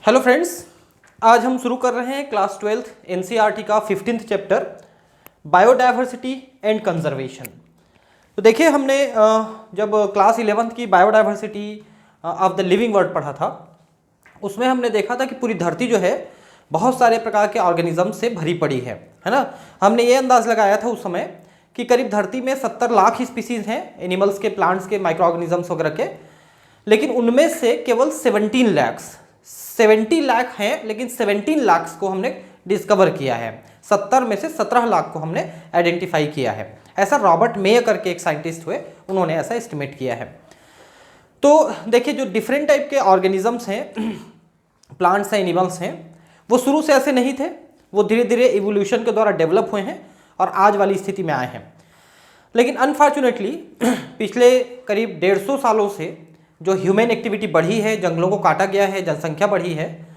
Hello friends, आज हम शुरू कर रहे हैं क्लास 12th एनसीईआरटी का 15th chapter biodiversity and conservation. तो देखिए हमने जब क्लास 11th की biodiversity of the living world पढ़ा था, उसमें हमने देखा था कि पूरी धरती जो है बहुत सारे प्रकार के ऑर्गेनिज्म से भरी पड़ी है ना। हमने ये अंदाज लगाया था उस समय कि करीब धरती में 70 लाख स्पीसीज हैं, एनिमल्स के, प्लांट्स के, माइक्रो ऑर्गेनिजम्स वगैरह के, लेकिन उनमें से केवल 70 लाख हैं, लेकिन 17 लाख को हमने डिस्कवर किया है। 70 में से 17 लाख को हमने आइडेंटिफाई किया है। ऐसा रॉबर्ट मेयर करके एक साइंटिस्ट हुए, उन्होंने ऐसा एस्टिमेट किया है। तो देखिए जो डिफरेंट टाइप के ऑर्गेनिजम्स हैं, प्लांट्स हैं, एनिमल्स हैं, वो शुरू से ऐसे नहीं थे, वो धीरे धीरे इवोल्यूशन के द्वारा डेवलप हुए हैं और आज वाली स्थिति में आए हैं। लेकिन अनफॉर्चुनेटली पिछले करीब 150 सालों से जो ह्यूमन एक्टिविटी बढ़ी है, जंगलों को काटा गया है, जनसंख्या बढ़ी है।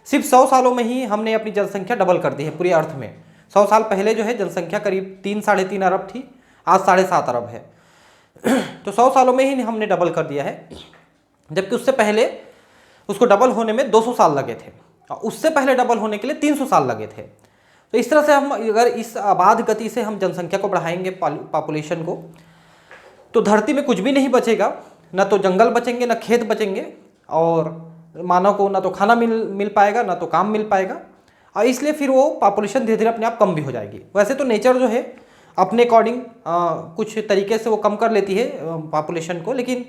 सिर्फ 100 सालों में ही हमने अपनी जनसंख्या डबल कर दी है पूरे अर्थ में। 100 साल पहले जो है जनसंख्या करीब 3-3.5 अरब थी, आज 7.5 अरब है। तो 100 सालों में ही हमने डबल कर दिया है, जबकि उससे पहले उसको डबल होने में 200 साल लगे थे और उससे पहले डबल होने के लिए 300 साल लगे थे। तो इस तरह से हम अगर इस आबाद गति से हम जनसंख्या को बढ़ाएंगे, पॉपुलेशन को, तो धरती में कुछ भी नहीं बचेगा। ना तो जंगल बचेंगे, ना खेत बचेंगे, और मानव को ना तो खाना मिल पाएगा, ना तो काम मिल पाएगा, और इसलिए फिर वो पॉपुलेशन धीरे धीरे अपने आप कम भी हो जाएगी। वैसे तो नेचर जो है अपने अकॉर्डिंग कुछ तरीके से वो कम कर लेती है पॉपुलेशन को, लेकिन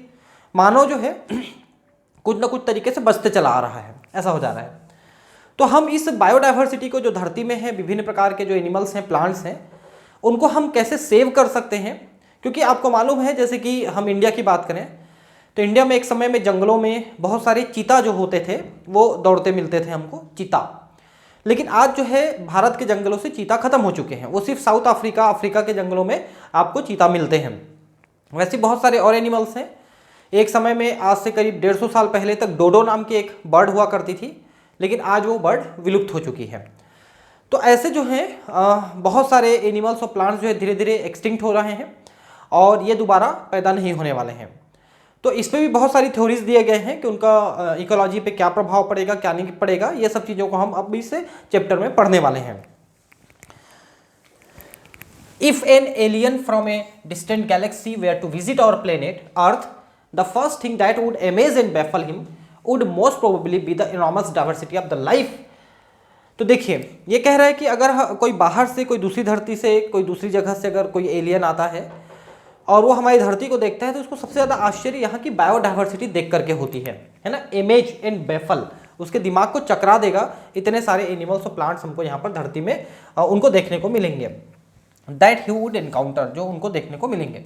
मानव जो है कुछ ना कुछ तरीके से बचते चला आ रहा है, ऐसा हो जा रहा है। तो हम इस बायोडाइवर्सिटी को जो धरती में है, विभिन्न प्रकार के जो एनिमल्स हैं, प्लांट्स हैं, उनको हम कैसे सेव कर सकते हैं। क्योंकि आपको मालूम है, जैसे कि हम इंडिया की बात करें तो इंडिया में एक समय में जंगलों में बहुत सारे चीता जो होते थे वो दौड़ते मिलते थे हमको, चीता। लेकिन आज जो है भारत के जंगलों से चीता खत्म हो चुके हैं, वो सिर्फ साउथ अफ्रीका के जंगलों में आपको चीता मिलते हैं। वैसे बहुत सारे और एनिमल्स हैं। एक समय में आज से करीब 150 साल पहले तक डोडो नाम की एक बर्ड हुआ करती थी, लेकिन आज वो बर्ड विलुप्त हो चुकी है। तो ऐसे जो है बहुत सारे एनिमल्स और प्लांट्स जो है धीरे धीरे एक्सटिंक्ट हो रहे हैं और ये दोबारा पैदा नहीं होने वाले हैं। तो इस पर भी बहुत सारी थ्योरीज दिए गए हैं कि उनका इकोलॉजी पे क्या प्रभाव पड़ेगा, क्या नहीं पड़ेगा। ये सब चीज़ों को हम अब इस चैप्टर में पढ़ने वाले हैं। If an alien from a distant galaxy were to visit our planet earth, the first thing that would amaze and baffle him would most probably be the enormous diversity of the life. तो देखिए ये कह रहा है कि अगर कोई बाहर से, कोई दूसरी धरती से, कोई दूसरी जगह से अगर कोई एलियन आता है और वो हमारी धरती को देखता है, तो उसको सबसे ज़्यादा आश्चर्य यहाँ की बायोडाइवर्सिटी देख करके होती है ना। इमेज एंड बैफल, उसके दिमाग को चकरा देगा। इतने सारे एनिमल्स और प्लांट्स हमको यहाँ पर धरती में उनको देखने को मिलेंगे, दैट ही वुड एनकाउंटर, जो उनको देखने को मिलेंगे।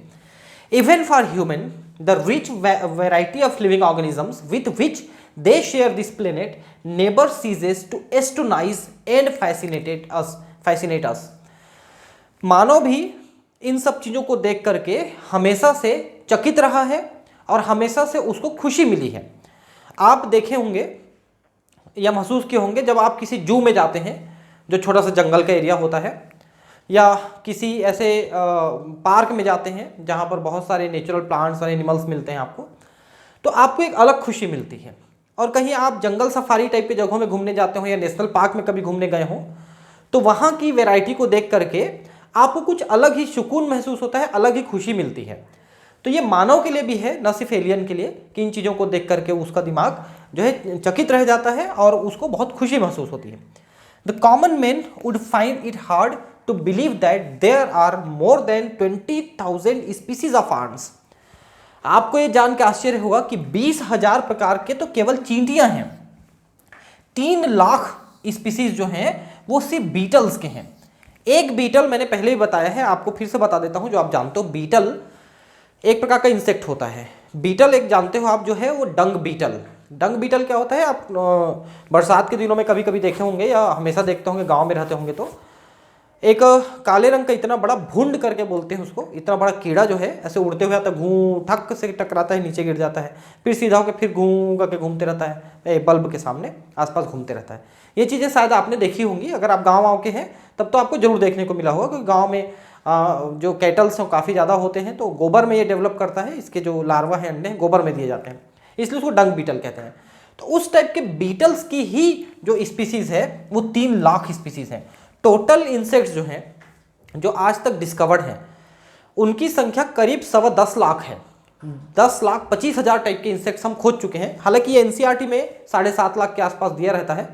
Even for human the rich variety of living organisms with which they share this planet never ceases to astonish and fascinate us. मानव भी इन सब चीज़ों को देख करके हमेशा से चकित रहा है और हमेशा से उसको खुशी मिली है। आप देखे होंगे या महसूस किए होंगे, जब आप किसी जू में जाते हैं, जो छोटा सा जंगल का एरिया होता है, या किसी ऐसे पार्क में जाते हैं जहाँ पर बहुत सारे नेचुरल प्लांट्स और एनिमल्स मिलते हैं आपको, तो आपको एक अलग खुशी मिलती है। और कहीं आप जंगल सफारी टाइप के जगहों में घूमने जाते हो या नेशनल पार्क में कभी घूमने गए हो, तो वहाँ की वैरायटी को देख करके आपको कुछ अलग ही सुकून महसूस होता है, अलग ही खुशी मिलती है। तो ये मानव के लिए भी है, न सिर्फ एलियन के लिए, कि इन चीज़ों को देख करके उसका दिमाग जो है चकित रह जाता है और उसको बहुत खुशी महसूस होती है। The common man would find it hard to believe that there are more than 20,000 species of arms. आपको ये जान के आश्चर्य होगा कि 20,000 प्रकार के तो केवल चींटियां हैं। 3 लाख स्पीसीज जो हैं वो सिर्फ बीटल्स के हैं। एक बीटल, मैंने पहले ही बताया है, आपको फिर से बता देता हूं जो आप जानते हो, बीटल एक प्रकार का इंसेक्ट होता है। बीटल एक जानते हो आप, जो है वो डंग बीटल। डंग बीटल क्या होता है, आप बरसात के दिनों में कभी कभी देखे होंगे या हमेशा देखते होंगे, गांव में रहते होंगे तो एक काले रंग का इतना बड़ा भुंड करके बोलते हैं उसको, इतना बड़ा कीड़ा जो है ऐसे उड़ते हुए आता है, घूं ठक से टकराता है, नीचे गिर जाता है, फिर सीधा होकर फिर घूं करके घूमते रहता है, बल्ब के सामने आसपास घूमते रहता है। ये चीज़ें शायद आपने देखी होंगी, अगर आप गाँव के हैं तब तो आपको जरूर देखने को मिला होगा, क्योंकि गाँव में जो कैटल्स हैं काफ़ी ज़्यादा होते हैं, तो गोबर में ये डेवलप करता है, इसके जो लार्वा हैं, अंडे हैं, गोबर में दिए जाते हैं, इसलिए उसको डंग बीटल कहते हैं। तो उस टाइप के बीटल्स की ही जो स्पीसीज है वो 3 लाख स्पीसीज हैं। टोटल इंसेक्ट्स जो हैं जो आज तक डिस्कवर्ड हैं उनकी संख्या करीब 10 लाख है। 10,25,000 टाइप के इंसेक्ट्स हम खोज चुके हैं। हालांकि ये एनसीईआरटी में 7.5 लाख के आसपास दिया रहता है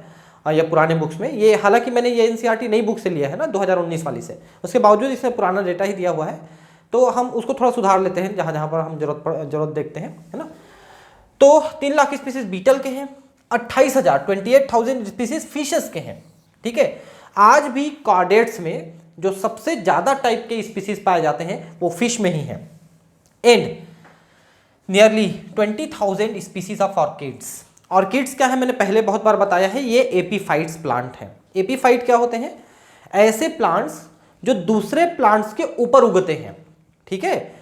या पुराने बुक्स में। ये हालांकि मैंने ये एनसीईआरटी नई बुक से लिया है ना 2019 वाली से, उसके बावजूद इसमें पुराना डेटा ही दिया हुआ है, तो हम उसको थोड़ा सुधार लेते हैं जहाँ जहाँ पर हम जरूरत देखते हैं, है ना। तो 3 लाख स्पीसीज बीटल के हैं, 28,000 स्पीसीज फिशेस के हैं, ठीक है। आज भी कॉर्डेट्स में जो सबसे ज़्यादा टाइप के स्पीसीज पाए जाते हैं वो फिश में ही हैं। And nearly 20,000 species of orchids. Orchids क्या है मैंने पहले बहुत बार बताया है, ये एपीफाइट्स प्लांट हैं। एपीफाइट क्या होते हैं? ऐसे प्लांट्स जो दूसरे प्लांट्स के ऊपर उगते हैं, ठीक है,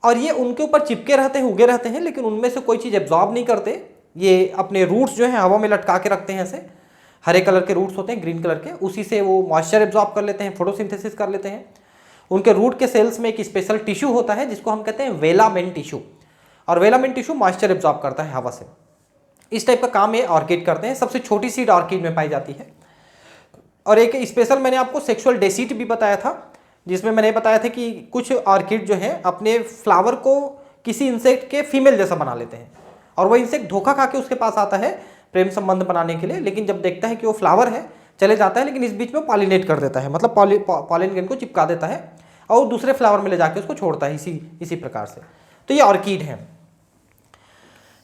और ये उनके ऊपर चिपके रहते हैं, उगे रहते हैं, लेकिन उनमें से कोई चीज़ एब्जॉर्ब नहीं करते। ये अपने रूट्स जो हैं हवा में लटका के रखते हैं, ऐसे हरे कलर के रूट्स होते हैं, ग्रीन कलर के, उसी से वो मॉइस्चर एब्जॉर्ब कर लेते हैं, फोटोसिंथेसिस कर लेते हैं। उनके रूट के सेल्स में एक स्पेशल टिश्यू होता है जिसको हम कहते हैं वेलामेन टिश्यू, और वेलामेन टिश्यू मॉइस्चर एब्जॉर्ब करता है हवा से। इस टाइप का काम ये ऑर्किड करते हैं। सबसे छोटी सीड ऑर्किड में पाई जाती है। और एक स्पेशल मैंने आपको सेक्सुअल डेसीट भी बताया था, जिसमें मैंने बताया था कि कुछ ऑर्किड जो है अपने फ्लावर को किसी इंसेक्ट के फीमेल जैसा बना लेते हैं, और वह इंसेक्ट धोखा खा के उसके पास आता है प्रेम संबंध बनाने के लिए, लेकिन जब देखता है कि वो फ्लावर है चले जाता है, लेकिन इस बीच में पॉलिनेट कर देता है, मतलब पॉलिन ग्रेन को चिपका देता है और दूसरे फ्लावर में ले जाके उसको छोड़ता है इसी प्रकार से। तो ये ऑर्किड है।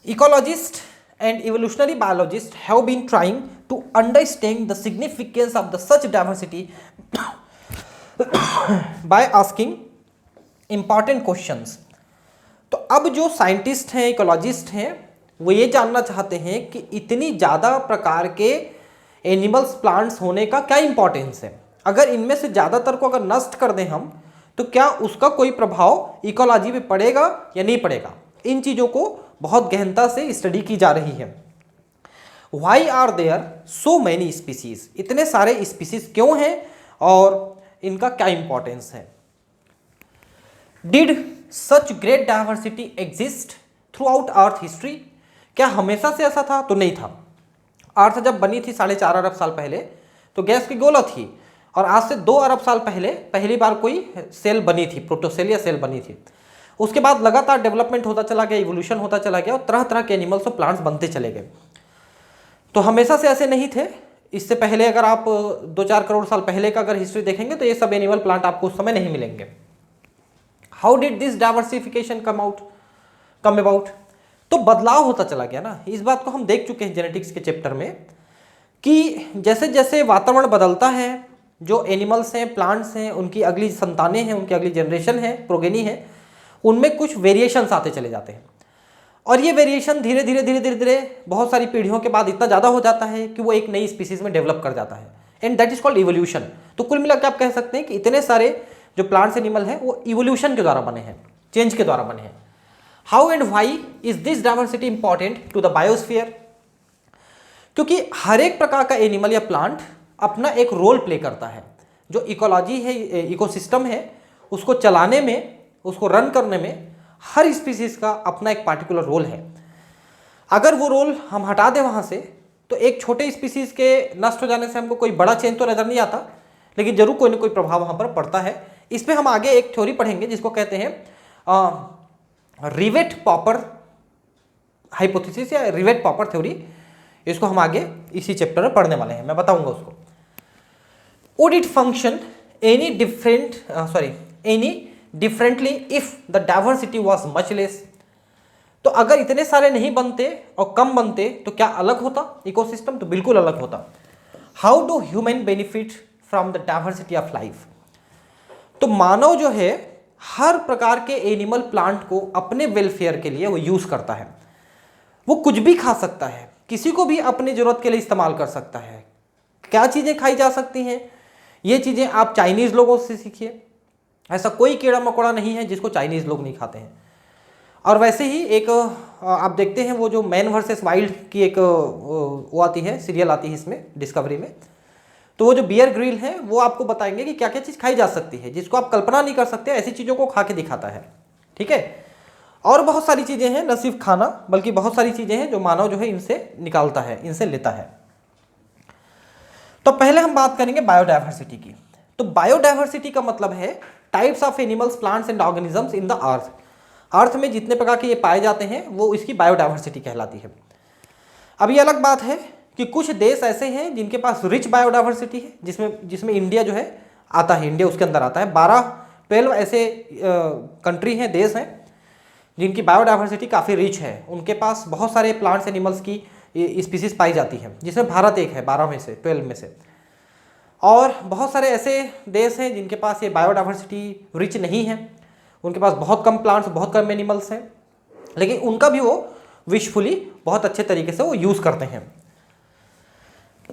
Ecologist and evolutionary biologists have been trying to understand the significance of the such diversity by asking important questions। तो अब जो साइंटिस्ट हैं, इकोलॉजिस्ट हैं, वो ये जानना चाहते हैं कि इतनी ज़्यादा प्रकार के एनिमल्स, प्लांट्स होने का क्या इंपॉर्टेंस है। अगर इनमें से ज़्यादातर को अगर नष्ट कर दें हम, तो क्या उसका कोई प्रभाव इकोलॉजी पे पड़ेगा या नहीं पड़ेगा। इन चीज़ों को बहुत गहनता से स्टडी की जा रही है। Why are there so many species, इतने सारे स्पीसीज क्यों हैं और इनका क्या इंपॉर्टेंस है। Did such great diversity exist through out earth history, क्या हमेशा से ऐसा था? तो नहीं था। अर्थ जब बनी थी 4.5 अरब साल पहले तो गैस की गोला थी, और आज से 2 अरब साल पहले पहली बार कोई सेल बनी थी, प्रोटोसेल या सेल बनी थी। उसके बाद लगातार डेवलपमेंट होता चला गया, इवोल्यूशन होता चला गया, और तरह तरह के एनिमल्स और प्लांट्स बनते चले गए। तो हमेशा से ऐसे नहीं थे। इससे पहले अगर आप 2-4 करोड़ साल पहले का अगर हिस्ट्री देखेंगे तो ये सब एनिमल प्लांट आपको उस समय नहीं मिलेंगे। How did this diversification come about, तो बदलाव होता चला गया ना। इस बात को हम देख चुके हैं जेनेटिक्स के चैप्टर में कि जैसे जैसे वातावरण बदलता है, जो एनिमल्स हैं, प्लांट्स हैं, उनकी अगली संतानें हैं, उनकी अगली जनरेशन है, प्रोगेनी है, उनमें कुछ वेरिएशंस आते चले जाते हैं। और ये वेरिएशन धीरे धीरे बहुत सारी पीढ़ियों के बाद इतना ज़्यादा हो जाता है कि वो एक नई स्पीसीज में डेवलप कर जाता है, and that is called evolution. तो कुल मिलाकर आप कह सकते हैं कि इतने सारे जो प्लांट्स एनिमल हैं वो इवोल्यूशन के द्वारा बने हैं, चेंज के द्वारा बने हैं। How and why is this diversity important to the biosphere, क्योंकि हर एक प्रकार का एनिमल या प्लांट अपना एक रोल प्ले करता है। जो इकोलॉजी है, इकोसिस्टम है, उसको चलाने में, उसको रन करने में हर स्पीसीज का अपना एक पार्टिकुलर रोल है। अगर वो रोल हम हटा दें वहाँ से, तो एक छोटे स्पीसीज के नष्ट हो जाने से हमको कोई बड़ा चेंज तो नज़र नहीं आता, लेकिन जरूर कोई ना कोई प्रभाव वहाँ पर पड़ता है। इस पर हम आगे एक थ्योरी पढ़ेंगे जिसको कहते हैं रिवेट पॉपर हाइपोथेसिस या रिवेट पॉपर थ्योरी। इसको हम आगे इसी चैप्टर में पढ़ने वाले हैं, मैं बताऊंगा उसको। Would it function any differently if the diversity was much less, तो अगर इतने सारे नहीं बनते और कम बनते तो क्या अलग होता इकोसिस्टम? तो बिल्कुल अलग होता। How do human benefit from the diversity of life, तो मानव जो है हर प्रकार के एनिमल प्लांट को अपने वेलफेयर के लिए वो यूज करता है। वो कुछ भी खा सकता है, किसी को भी अपनी जरूरत के लिए इस्तेमाल कर सकता है। क्या चीजें खाई जा सकती हैं, ये चीजें आप चाइनीज लोगों से सीखिए। ऐसा कोई कीड़ा मकोड़ा नहीं है जिसको चाइनीज लोग नहीं खाते हैं। और वैसे ही एक आप देखते हैं वो जो मैन वर्सेस वाइल्ड की एक वो आती है, सीरियल आती है इसमें डिस्कवरी में, तो वो जो बियर ग्रिल है वो आपको बताएंगे कि क्या क्या चीज़ खाई जा सकती है जिसको आप कल्पना नहीं कर सकते, ऐसी चीज़ों को खा के दिखाता है, ठीक है। और बहुत सारी चीज़ें हैं, न सिर्फ खाना बल्कि बहुत सारी चीज़ें हैं जो मानव जो है इनसे निकालता है, इनसे लेता है। तो पहले हम बात करेंगे बायोडाइवर्सिटी की। तो बायोडाइवर्सिटी का मतलब है types of animals, plants and organisms in the earth. Earth में जितने प्रकार के ये पाए जाते हैं वो इसकी बायोडाइवर्सिटी कहलाती है। अब ये अलग बात है कि कुछ देश ऐसे हैं जिनके पास रिच बायोडाइवर्सिटी है, जिसमें इंडिया जो है आता है, इंडिया उसके अंदर आता है। 12 ऐसे कंट्री हैं, देश हैं जिनकी बायोडाइवर्सिटी काफ़ी रिच है। उनके पास बहुत सारे प्लांट्स एनिमल्स की स्पीसीज पाई जाती है, जिसमें भारत एक है 12 में से, 12 में से। और बहुत सारे ऐसे देश हैं जिनके पास ये बायोडाइवर्सिटी रिच नहीं है, उनके पास बहुत कम प्लांट्स, बहुत कम एनिमल्स हैं, लेकिन उनका भी वो विशफुली बहुत अच्छे तरीके से वो यूज़ करते हैं।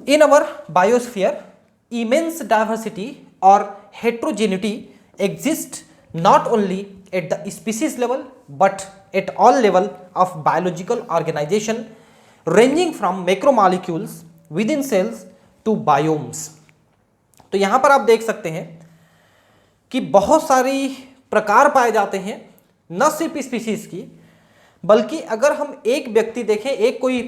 In our biosphere immense diversity और heterogeneity exist not only at the species level but at all level of biological organisation ranging from macromolecules within cells to biomes. तो यहाँ पर आप देख सकते हैं कि बहुत सारी प्रकार पाए जाते हैं, न सिर्फ स्पीसीज की, बल्कि अगर हम एक व्यक्ति देखें, एक कोई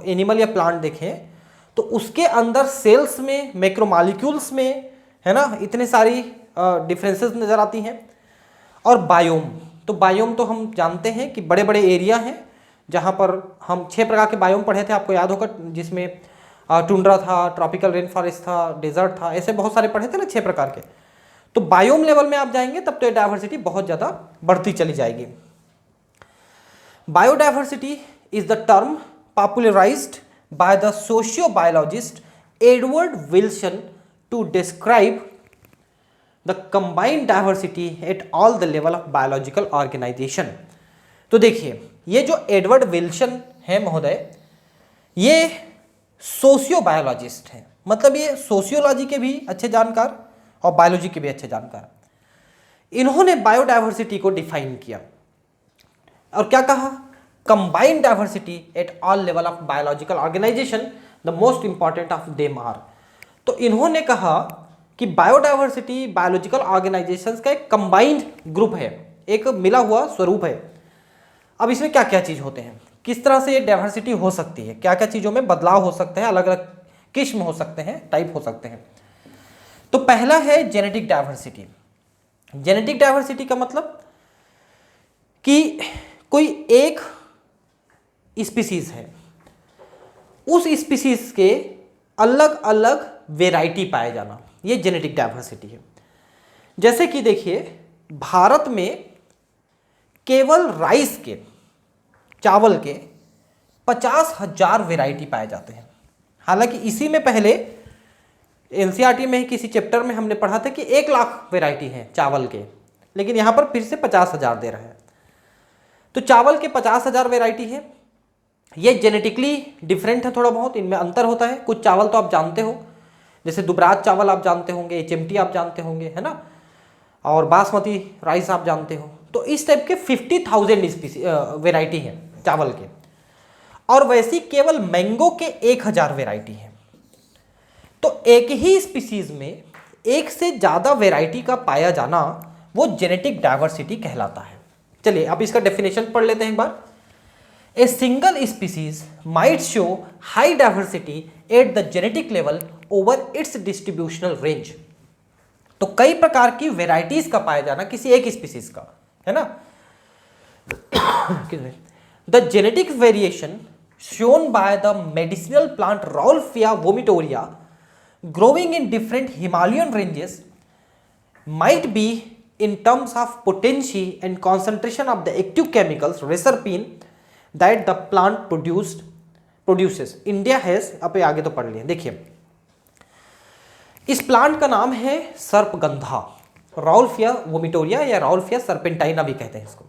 एनिमल या प्लांट देखें, तो उसके अंदर सेल्स में, मैक्रोमॉलिक्यूल्स में, है ना, इतने सारी डिफरेंसेस नज़र आती हैं। और बायोम, तो बायोम तो हम जानते हैं कि बड़े बड़े एरिया हैं जहाँ पर हम 6 प्रकार के बायोम पढ़े थे, आपको याद होगा, जिसमें टुंड्रा था, ट्रॉपिकल रेन फॉरेस्ट था, डेजर्ट था, ऐसे बहुत सारे पढ़े थे ना 6 प्रकार के। तो बायोम लेवल में आप जाएंगे तब तो ये डाइवर्सिटी बहुत ज़्यादा बढ़ती चली जाएगी। Biodiversity is the term popularized by the sociobiologist Edward Wilson to describe the combined diversity at all the level of biological organization. तो देखिए, ये जो एडवर्ड विल्सन है महोदय, ये सोशियोबायोलॉजिस्ट हैं, मतलब ये सोशियोलॉजी के भी अच्छे जानकार और बायोलॉजी के भी अच्छे जानकार। इन्होंने बायोडाइवर्सिटी को डिफाइन किया और क्या कहा, combined diversity at all level of biological organisation the most important of them are. तो इन्होंने कहा कि बायोडाइवर्सिटी बायोलॉजिकल ऑर्गेनाइजेशंस का एक कंबाइंड ग्रुप है, एक मिला हुआ स्वरूप है। अब इसमें क्या क्या चीज़ होते हैं, किस तरह से ये डाइवर्सिटी हो सकती है, क्या क्या चीज़ों में बदलाव हो सकते हैं, अलग अलग किस्म हो सकते हैं, टाइप हो सकते हैं। तो पहला है जेनेटिक डाइवर्सिटी। जेनेटिक डाइवर्सिटी का मतलब कि कोई एक स्पीसीज है, उस स्पीसीज के अलग अलग वेराइटी पाए जाना, ये जेनेटिक डाइवर्सिटी है। जैसे कि देखिए, भारत में केवल राइस के, चावल के 50,000 वेराइटी पाए जाते हैं। हालांकि इसी में पहले एनसीईआरटी में किसी चैप्टर में हमने पढ़ा था कि 1 लाख वेराइटी है चावल के, लेकिन यहाँ पर फिर से 50,000 दे रहा है। तो चावल के 50,000 वेराइटी है। ये जेनेटिकली डिफरेंट है, थोड़ा बहुत इनमें अंतर होता है। कुछ चावल तो आप जानते हो, जैसे दुबराज चावल आप जानते होंगे, एचएमटी आप जानते होंगे, है ना, और बासमती राइस आप जानते हो। तो इस टाइप के 50,000 वेराइटी हैं चावल के, और वैसी केवल मैंगो के 1,000 वेराइटी है। तो एक ही स्पीसीज में एक से ज़्यादा वेराइटी का पाया जाना वो जेनेटिक डाइवर्सिटी कहलाता है। चलिए अब इसका डेफिनेशन पढ़ लेते हैं एक बार। A single species might show high diversity at the genetic level over its distributional range. तो कई प्रकार की वेराइटीज का पाया जाना किसी एक स्पीसीज का, है ना। The genetic variation shown by the medicinal plant Rauwolfia vomitoria growing in different Himalayan ranges might be in terms of potency and concentration of the active chemicals reserpine that the plant produces. India has, अब आगे तो पढ़ लिए, देखिए इस plant का नाम है सर्पगंधा, राउल्फिया वोमिटोरिया या राउल्फिया सर्पेंटाइना भी कहते हैं इसको।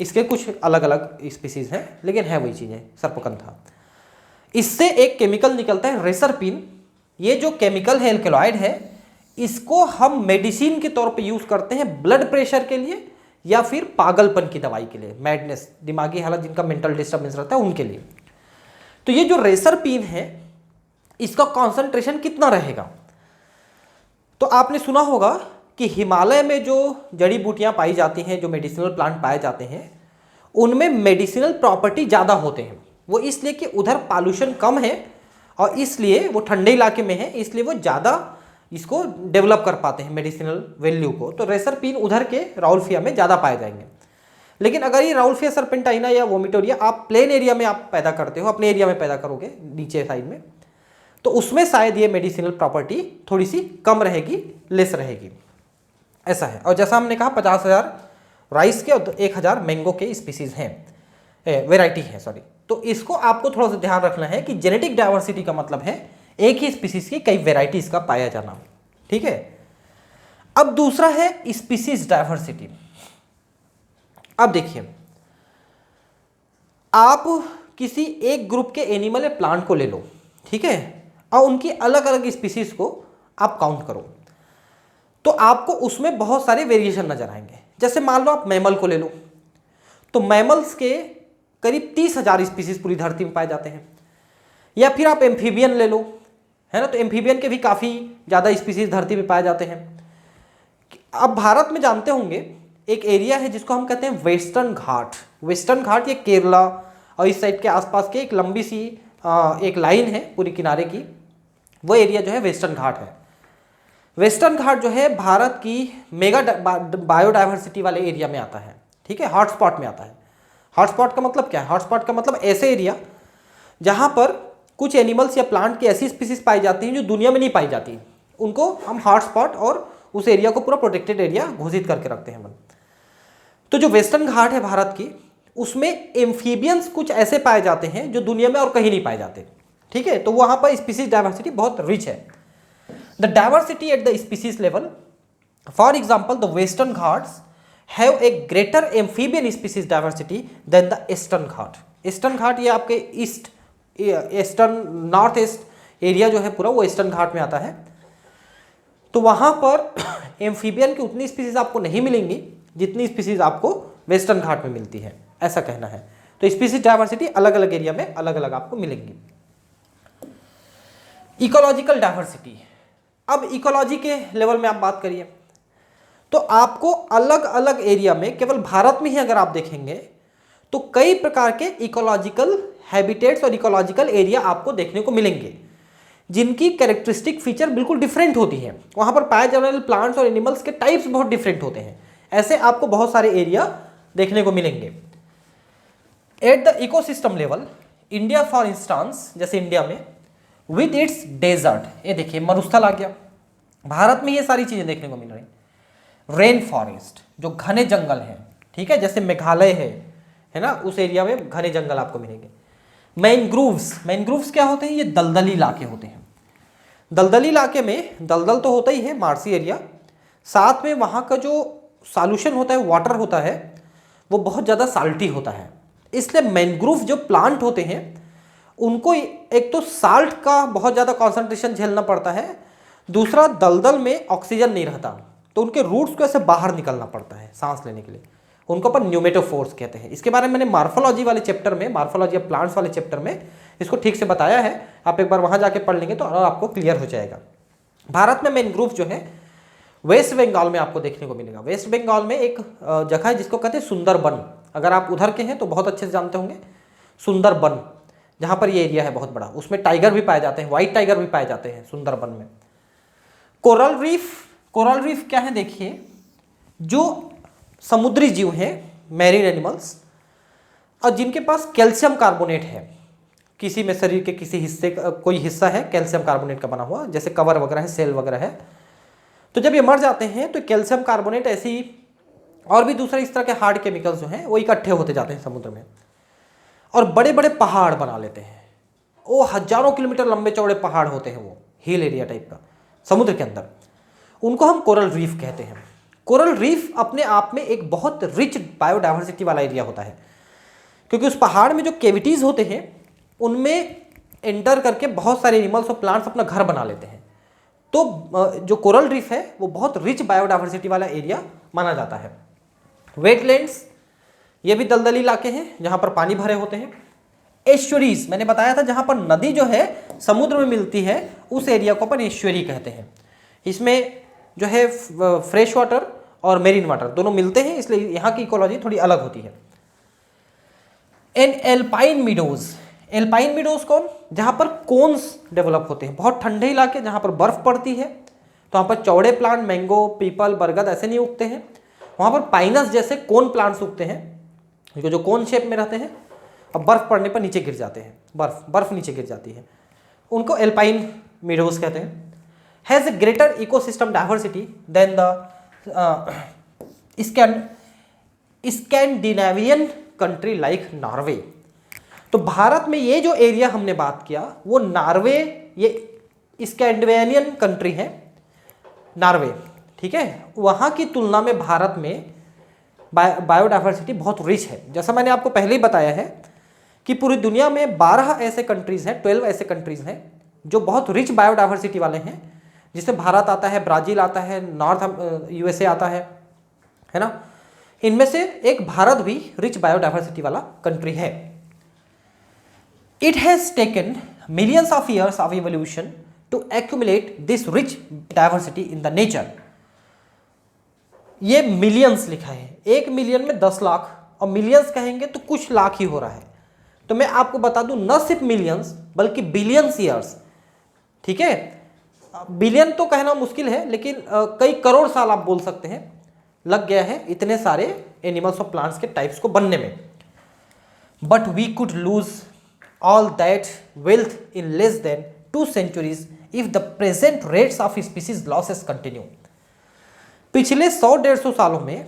इसके कुछ अलग अलग स्पीसीज हैं, लेकिन है वही चीज़ें, सर्पगंधा। इससे एक केमिकल निकलता है रेसरपिन। ये जो केमिकल है, एल्केलॉइड है, इसको हम मेडिसिन के तौर पे यूज़ करते हैं ब्लड प्रेशर के लिए या फिर पागलपन की दवाई के लिए, मैडनेस, दिमागी हालत, जिनका मेंटल डिस्टर्बेंस रहता है उनके लिए। तो ये जो रेसरपिन है, इसका कॉन्सेंट्रेशन कितना रहेगा? तो आपने सुना होगा कि हिमालय में जो जड़ी बूटियां पाई जाती हैं, जो मेडिसिनल प्लांट पाए जाते हैं, उनमें मेडिसिनल प्रॉपर्टी ज़्यादा होते हैं। वो इसलिए कि उधर पॉल्यूशन कम है और इसलिए वो ठंडे इलाके में है, इसलिए वो ज़्यादा इसको डेवलप कर पाते हैं मेडिसिनल वैल्यू को। तो रेसरपिन उधर के राउल्फिया में ज़्यादा पाए जाएंगे। लेकिन अगर ये राउल्फिया सर्पेंटाइना या वोमिटोरिया आप प्लेन एरिया में आप पैदा करते हो, अपने एरिया में पैदा करोगे नीचे साइड में, तो उसमें शायद ये मेडिसिनल प्रॉपर्टी थोड़ी सी कम रहेगी, लेस रहेगी, ऐसा है। और जैसा हमने कहा 50,000 राइस के और 1,000 मैंगो के स्पीसीज हैं, वेराइटी है सॉरी। तो इसको आपको थोड़ा सा ध्यान रखना है कि जेनेटिक डाइवर्सिटी का मतलब है एक ही स्पीसीज की कई वेराइटीज का पाया जाना, ठीक है। अब दूसरा है स्पीसीज डाइवर्सिटी। अब देखिए, आप किसी एक ग्रुप के एनिमल या प्लांट को ले लो, ठीक है, और उनकी अलग अलग स्पीसीज को आप काउंट करो, तो आपको उसमें बहुत सारे वेरिएशन नजर आएंगे। जैसे मान लो आप मैमल को ले लो, तो मैमल्स के करीब 30,000 स्पीसीज पूरी धरती में पाए जाते हैं। या फिर आप एम्फीबियन ले लो, है ना, तो एम्फीबियन के भी काफ़ी ज़्यादा स्पीसीज धरती में पाए जाते हैं। अब भारत में जानते होंगे एक एरिया है जिसको हम कहते हैं वेस्टर्न घाट। वेस्टर्न घाट ये केरला और इस साइड के आसपास के एक लंबी सी एक लाइन है पूरी किनारे की, वो एरिया जो है वेस्टर्न घाट है। वेस्टर्न घाट जो है भारत की मेगा बायोडाइवर्सिटी वाले एरिया में आता है, ठीक है, हॉटस्पॉट में आता है। हॉटस्पॉट का मतलब क्या है? हॉटस्पॉट का मतलब ऐसे एरिया जहाँ पर कुछ एनिमल्स या प्लांट की ऐसी स्पीसीज पाई जाती हैं जो दुनिया में नहीं पाई जाती, उनको हम हॉटस्पॉट और उस एरिया को पूरा प्रोटेक्टेड एरिया घोषित करके रखते हैं हम। तो जो वेस्टर्न घाट है भारत की, उसमें एम्फीबियंस कुछ ऐसे पाए जाते हैं जो दुनिया में और कहीं नहीं पाए जाते, ठीक है। तो वहाँ पर स्पीसीज डाइवर्सिटी बहुत रिच है। The diversity at the species level, for example the Western Ghats have a greater amphibian species diversity than the Eastern Ghat. Eastern Ghat ये आपके ईस्टर्न नॉर्थ ईस्ट एरिया जो है पूरा वो ईस्टर्न घाट में आता है। तो वहाँ पर एम्फीबियन की उतनी स्पीसीज आपको नहीं मिलेंगी जितनी स्पीसीज आपको वेस्टर्न घाट में मिलती है, ऐसा कहना है। तो स्पीसीज डाइवर्सिटी अलग अलग एरिया में अलग अलग आपको मिलेंगी। इकोलॉजिकल डाइवर्सिटी, अब इकोलॉजी के लेवल में आप बात करिए तो आपको अलग अलग एरिया में, केवल भारत में ही अगर आप देखेंगे तो कई प्रकार के इकोलॉजिकल हैबिटेट्स और इकोलॉजिकल एरिया आपको देखने को मिलेंगे जिनकी कैरेक्टरिस्टिक फीचर बिल्कुल डिफरेंट होती है। वहाँ पर पाए जाने वाले प्लांट्स और एनिमल्स के टाइप्स बहुत डिफरेंट होते हैं। ऐसे आपको बहुत सारे एरिया देखने को मिलेंगे। At the ecosystem level, India for instance, जैसे इंडिया में विद इट्स डेजर्ट, ये देखिए मरुस्थल आ गया, भारत में ये सारी चीज़ें देखने को मिल रही। रेन फॉरेस्ट जो घने जंगल हैं, ठीक है, जैसे मेघालय है ना, उस एरिया में घने जंगल आपको मिलेंगे। मैनग्रूव्स, मैनग्रूव्स क्या होते हैं? ये दलदली इलाके होते हैं। दलदली इलाके में दलदल तो होता ही है, मार्सी एरिया, साथ में वहाँ का जो सॉल्यूशन होता है, वाटर होता है, वो बहुत ज़्यादा साल्टी होता है। इसलिए मैनग्रूव जो प्लांट होते हैं उनको एक तो साल्ट का बहुत ज़्यादा कॉन्सेंट्रेशन झेलना पड़ता है, दूसरा दलदल में ऑक्सीजन नहीं रहता तो उनके रूट्स को ऐसे बाहर निकलना पड़ता है सांस लेने के लिए। उनको अपन न्यूमेटोफोर्स कहते हैं। इसके बारे में मैंने मार्फोलॉजी वाले चैप्टर में, मार्फोलॉजी ऑफ प्लांट्स वाले चैप्टर में इसको ठीक से बताया है। आप एक बार वहाँ जाके पढ़ लेंगे तो आपको क्लियर हो जाएगा। भारत में मैनग्रूव जो है वेस्ट बंगाल में आपको देखने को मिलेगा। वेस्ट बंगाल में एक जगह है जिसको कहते हैं सुंदरबन। अगर आप उधर के हैं तो बहुत अच्छे से जानते होंगे सुंदरबन, जहाँ पर ये एरिया है बहुत बड़ा, उसमें टाइगर भी पाए जाते हैं, व्हाइट टाइगर भी पाए जाते हैं सुंदरबन में। कोरल रीफ, कोरल रीफ क्या है? देखिए, जो समुद्री जीव हैं, मैरीन एनिमल्स, और जिनके पास कैल्शियम कार्बोनेट है, किसी में शरीर के किसी हिस्से का कोई हिस्सा है कैल्शियम कार्बोनेट का बना हुआ, जैसे कवर वगैरह है, सेल वगैरह है, तो जब ये मर जाते हैं तो कैल्शियम कार्बोनेट ऐसी और भी दूसरे इस तरह के हार्ड केमिकल्स जो हैं वो इकट्ठे होते जाते हैं समुद्र में और बड़े बड़े पहाड़ बना लेते हैं। वो हजारों किलोमीटर लंबे चौड़े पहाड़ होते हैं, वो हिल एरिया टाइप का समुद्र के अंदर, उनको हम कोरल रीफ कहते हैं। कोरल रीफ अपने आप में एक बहुत रिच बायोडाइवर्सिटी वाला एरिया होता है, क्योंकि उस पहाड़ में जो केविटीज़ होते हैं उनमें एंटर करके बहुत सारे एनिमल्स और प्लांट्स अपना घर बना लेते हैं। तो जो कोरल रीफ है वो बहुत रिच बायोडाइवर्सिटी वाला एरिया माना जाता है। वेटलैंड्स, ये भी दलदली इलाके हैं जहाँ पर पानी भरे होते हैं। एस्चुरीज, मैंने बताया था जहाँ पर नदी जो है समुद्र में मिलती है उस एरिया को अपन एस्चुरी कहते हैं। इसमें जो है फ्रेश वाटर और मेरीन वाटर दोनों मिलते हैं, इसलिए यहाँ की इकोलॉजी थोड़ी अलग होती है। इन एल्पाइन मीडोज, एल्पाइन मीडोज कौन, जहाँ पर कोन्स डेवलप होते हैं, बहुत ठंडे इलाके जहाँ पर बर्फ पड़ती है, तो वहाँ पर चौड़े प्लांट मैंगो पीपल बरगद ऐसे नहीं उगते हैं, वहाँ पर पाइनस जैसे कोन प्लांट्स उगते हैं जो कोन शेप में रहते हैं और बर्फ पड़ने पर नीचे गिर जाते हैं, बर्फ नीचे गिर जाती है, उनको एल्पाइन मीडोज कहते हैं। Has a greater ecosystem diversity than the Scandinavian country like Norway. तो भारत में ये जो एरिया हमने बात किया वो नॉर्वे, ये स्कैंडिनेवियन कंट्री है नॉर्वे, ठीक है, वहाँ की तुलना में भारत में बायोडाइवर्सिटी बहुत रिच है। जैसा मैंने आपको पहले ही बताया है कि पूरी दुनिया में 12 ऐसे कंट्रीज़ हैं, 12 ऐसे कंट्रीज़ हैं जो बहुत रिच बायोडाइवर्सिटी वाले हैं, जिसमें भारत आता है, ब्राज़ील आता है, नॉर्थ यूएसए आता है ना। इनमें से एक भारत भी रिच बायोडाइवर्सिटी वाला कंट्री है। It has taken millions of years of evolution to accumulate this rich diversity in the nature. ये मिलियंस लिखा है, 1 मिलियन में 10 लाख, और मिलियंस कहेंगे तो कुछ लाख ही हो रहा है। तो मैं आपको बता दूं, न सिर्फ मिलियंस बल्कि बिलियंस ईयर्स, ठीक है, बिलियन तो कहना मुश्किल है लेकिन कई करोड़ साल आप बोल सकते हैं लग गया है इतने सारे एनिमल्स और प्लांट्स के टाइप्स को बनने में। But we could lose all that wealth in less than 2 centuries if the present rates of species losses continue. पिछले 100-150 सालों में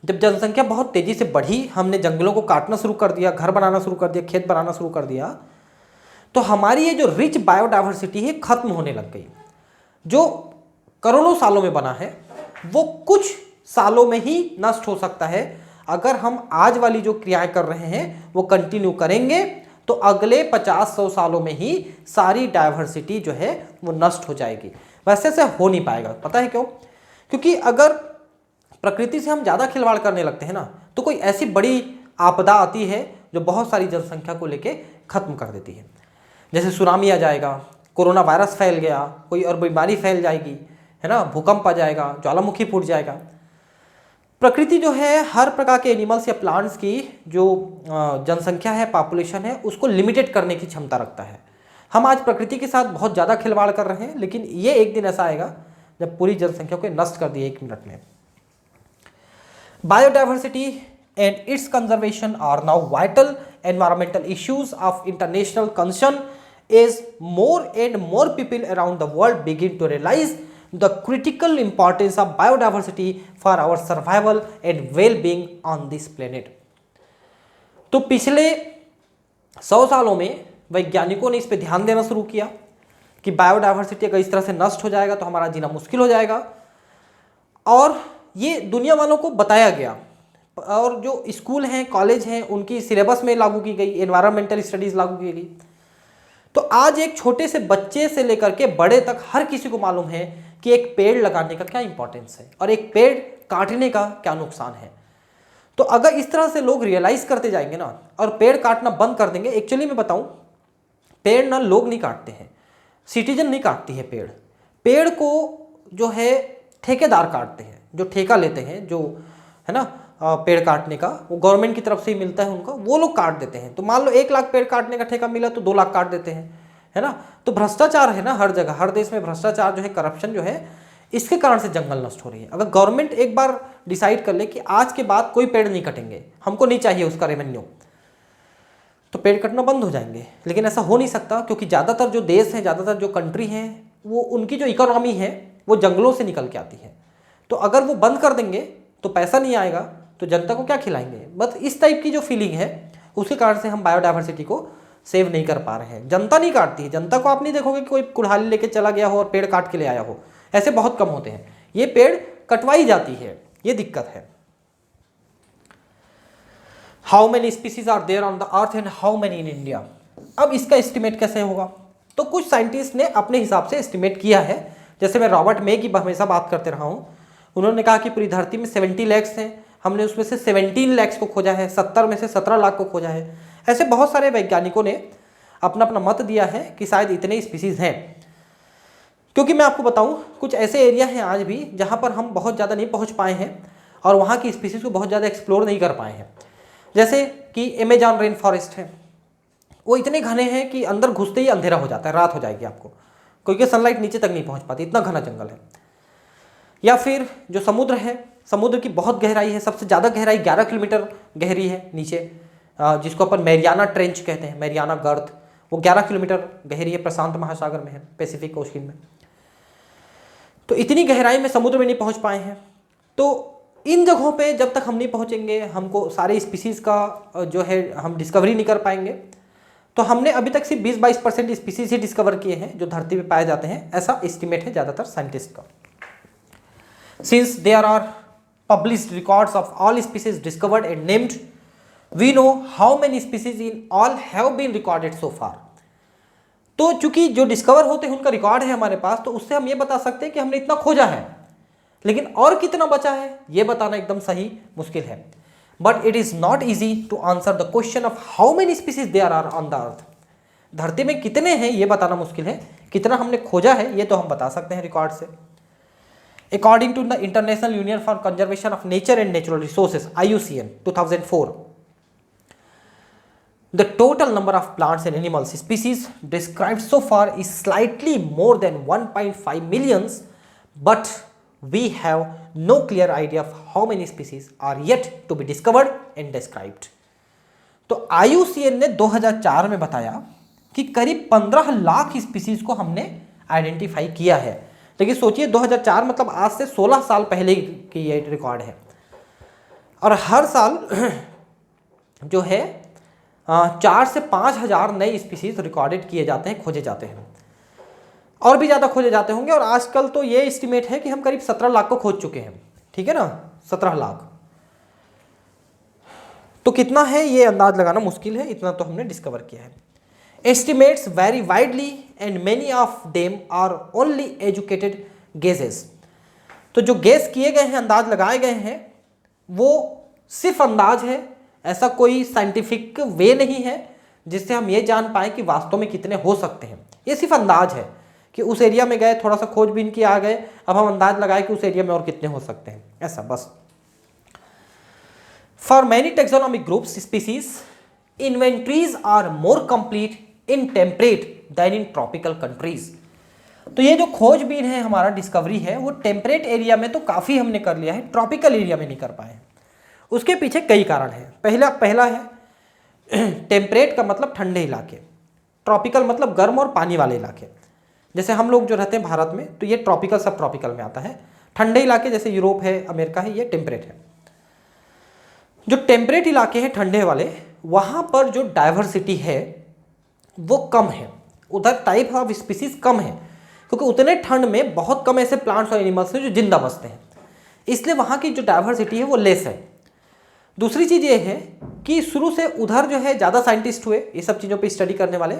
जब जनसंख्या बहुत तेजी से बढ़ी, हमने जंगलों को काटना शुरू कर दिया, घर बनाना शुरू कर दिया, खेत बनाना शुरू कर दिया, तो हमारी ये जो रिच बायोडाइवर्सिटी है खत्म होने लग गई। जो करोड़ों सालों में बना है वो कुछ सालों में ही नष्ट हो सकता है। अगर हम आज वाली जो क्रियाएं कर रहे हैं वो कंटिन्यू करेंगे तो अगले 50-100 सालों में ही सारी डाइवर्सिटी जो है वो नष्ट हो जाएगी। वैसे से हो नहीं पाएगा, पता है क्यों? क्योंकि अगर प्रकृति से हम ज़्यादा खिलवाड़ करने लगते हैं ना, तो कोई ऐसी बड़ी आपदा आती है जो बहुत सारी जनसंख्या को लेके खत्म कर देती है। जैसे सुनामी आ जाएगा, कोरोना वायरस फैल गया, कोई और बीमारी फैल जाएगी, है ना, भूकंप आ जाएगा, ज्वालामुखी फूट जाएगा। प्रकृति जो है हर प्रकार के एनिमल्स या प्लांट्स की जो जनसंख्या है, पॉपुलेशन है, उसको लिमिटेड करने की क्षमता रखता है। हम आज प्रकृति के साथ बहुत ज़्यादा खिलवाड़ कर रहे हैं, लेकिन ये एक दिन ऐसा आएगा जब पूरी जनसंख्या को नष्ट कर दिए 1 मिनट में। Biodiversity and its conservation are now vital environmental issues of international concern as more and more people around the world begin to realize the critical importance of biodiversity for our survival and well-being on this planet। तो पिछले 100 सालों में वैज्ञानिकों ने इस पे ध्यान देना शुरू किया कि बायोडाइवर्सिटी अगर इस तरह से नष्ट हो जाएगा तो हमारा जीना मुश्किल हो जाएगा, और ये दुनिया वालों को बताया गया और जो स्कूल हैं, कॉलेज हैं, उनकी सिलेबस में लागू की गई, एनवायरमेंटल स्टडीज़ लागू की गई। तो आज एक छोटे से बच्चे से लेकर के बड़े तक हर किसी को मालूम है कि एक पेड़ लगाने का क्या इंपॉर्टेंस है और एक पेड़ काटने का क्या नुकसान है। तो अगर इस तरह से लोग रियलाइज़ करते जाएंगे ना और पेड़ काटना बंद कर देंगे, एक्चुअली मैं बताऊं, पेड़ ना लोग नहीं काटते हैं, सिटीजन नहीं काटती है पेड़, पेड़ को जो है ठेकेदार काटते हैं, जो ठेका लेते हैं, जो है ना पेड़ काटने का, वो गवर्नमेंट की तरफ से ही मिलता है उनका, वो लोग काट देते हैं। तो मान लो 1 लाख पेड़ काटने का ठेका मिला तो 2 लाख काट देते हैं, है ना। तो भ्रष्टाचार है ना हर जगह, हर देश में भ्रष्टाचार जो है, करप्शन जो है, इसके कारण से जंगल नष्ट हो रही है। अगर गवर्नमेंट एक बार डिसाइड कर ले कि आज के बाद कोई पेड़ नहीं कटेंगे, हमको नहीं चाहिए उसका रेवेन्यू, तो पेड़ कटना बंद हो जाएंगे। लेकिन ऐसा हो नहीं सकता, क्योंकि ज़्यादातर जो देश हैं, ज़्यादातर जो कंट्री हैं, वो उनकी जो इकोनॉमी है वो जंगलों से निकल के आती है। तो अगर वो बंद कर देंगे तो पैसा नहीं आएगा, तो जनता को क्या खिलाएंगे। बस इस टाइप की जो फीलिंग है उसके कारण से हम बायोडाइवर्सिटी को सेव नहीं कर पा रहे हैं। जनता नहीं काटती है, जनता को आप नहीं देखोगे कि कोई कुल्हाड़ी लेके चला गया हो और पेड़ काट के ले आया हो, ऐसे बहुत कम होते हैं। ये पेड़ कटवाई जाती है, ये दिक्कत है। How many species are there on the earth and how many in India. अब इसका एस्टिमेट कैसे होगा? तो कुछ साइंटिस्ट ने अपने हिसाब से एस्टिमेट किया है। जैसे मैं रॉबर्ट मे की हमेशा बात करते रहा हूँ, उन्होंने कहा कि पूरी धरती में 70 लाख हैं, हमने उसमें से 17 लाख को खोजा है, 70 में से 17 लाख को खोजा है। ऐसे बहुत सारे वैज्ञानिकों ने अपना अपना मत दिया है कि शायद इतने स्पीसीज़ हैं। क्योंकि मैं आपको बताऊं, कुछ ऐसे एरिया हैं आज भी जहां पर हम बहुत ज़्यादा नहीं पहुंच पाए हैं और वहां की स्पीसीज़ को बहुत ज़्यादा एक्सप्लोर नहीं कर पाए हैं। जैसे कि अमेज़न रेन फॉरेस्ट है, वो इतने घने हैं कि अंदर घुसते ही अंधेरा हो जाता है, रात हो जाएगी आपको, क्योंकि सनलाइट नीचे तक नहीं पहुंच पाती, इतना घना जंगल है। या फिर जो समुद्र है, समुद्र की बहुत गहराई है, सबसे ज़्यादा गहराई 11 किलोमीटर गहरी है नीचे, जिसको अपन मैरियाना ट्रेंच कहते हैं, मैरियाना गर्त, वो 11 किलोमीटर गहरी है, प्रशांत महासागर में है, पैसिफिक ओशन में। तो इतनी गहराई में समुद्र में नहीं पहुंच पाए हैं। तो इन जगहों पे जब तक हम नहीं पहुंचेंगे, हमको सारे स्पीसीज़ का जो है हम डिस्कवरी नहीं कर पाएंगे। तो हमने अभी तक सिर्फ 20-22% स्पीसीज ही डिस्कवर किए हैं जो धरती पे पाए जाते हैं, ऐसा एस्टिमेट है ज़्यादातर साइंटिस्ट का। Since there are published records of all species discovered and named, we know how many species in all have been recorded so far. तो चूंकि जो डिस्कवर होते हैं उनका रिकॉर्ड है हमारे पास, तो उससे हम ये बता सकते हैं कि हमने इतना खोजा है, लेकिन और कितना बचा है ये बताना एकदम सही मुश्किल है। But it is not easy to answer the question of how many species there are on the earth. धरती में कितने हैं ये बताना मुश्किल है, कितना हमने खोजा है ये तो हम बता सकते हैं रिकॉर्ड से। According to the International Union for Conservation of Nature and Natural Resources IUCN 2004, the total number of plants and animals species described so far is slightly more than 1.5 millions, but we have no clear idea of how many species are yet to be discovered and described. तो IUCN ने 2004 में बताया कि करीब 15 lakh species को हमने identify किया है। लेकिन सोचिए 2004 मतलब आज से 16 साल पहले की ये रिकॉर्ड है, और हर साल जो है 4 से 5 हज़ार नए स्पीसीज रिकॉर्डेड किए जाते हैं, खोजे जाते हैं, और भी ज़्यादा खोजे जाते होंगे। और आजकल तो ये एस्टिमेट है कि हम करीब 17 लाख को खोज चुके हैं, ठीक है ना, 17 लाख। तो कितना है ये अंदाज लगाना मुश्किल है, इतना तो हमने डिस्कवर किया है। Estimates very widely and many of them are only educated guesses. तो जो गेस किए गए हैं, अंदाज लगाए गए हैं, वो सिर्फ अंदाज है, ऐसा कोई साइंटिफिक वे नहीं है जिससे हम ये जान पाए कि वास्तव में कितने हो सकते हैं। ये सिर्फ अंदाज है कि उस एरिया में गए, थोड़ा सा खोजबीन किया, आ गए, अब हम अंदाज लगाए कि उस एरिया में और कितने हो सकते हैं, ऐसा बस। For many taxonomic groups species inventories are more complete in temperate than in tropical countries. तो ये जो खोजबीन है, हमारा डिस्कवरी है, वो टेम्परेट एरिया में तो काफ़ी हमने कर लिया है, ट्रॉपिकल एरिया में नहीं कर पाए हैं। उसके पीछे कई कारण हैं। पहला है टेम्परेट का मतलब ठंडे इलाके, ट्रॉपिकल मतलब गर्म और पानी वाले इलाके। जैसे हम लोग जो रहते हैं भारत में, तो ये ट्रॉपिकल सब ट्रॉपिकल में आता है। ठंडे इलाके जैसे यूरोप है, अमेरिका है, ये टेम्परेट है। जो टेम्परेट इलाके हैं ठंडे वाले, वहाँ पर जो डाइवर्सिटी है वो कम है, उधर टाइप ऑफ स्पीसीज कम है, क्योंकि उतने ठंड में बहुत कम ऐसे प्लांट्स और एनिमल्स हैं जो जिंदा बसते हैं, इसलिए वहाँ की जो डाइवर्सिटी है वो लेस है। दूसरी चीज़ ये है कि शुरू से उधर जो है ज़्यादा साइंटिस्ट हुए ये सब चीज़ों पे स्टडी करने वाले,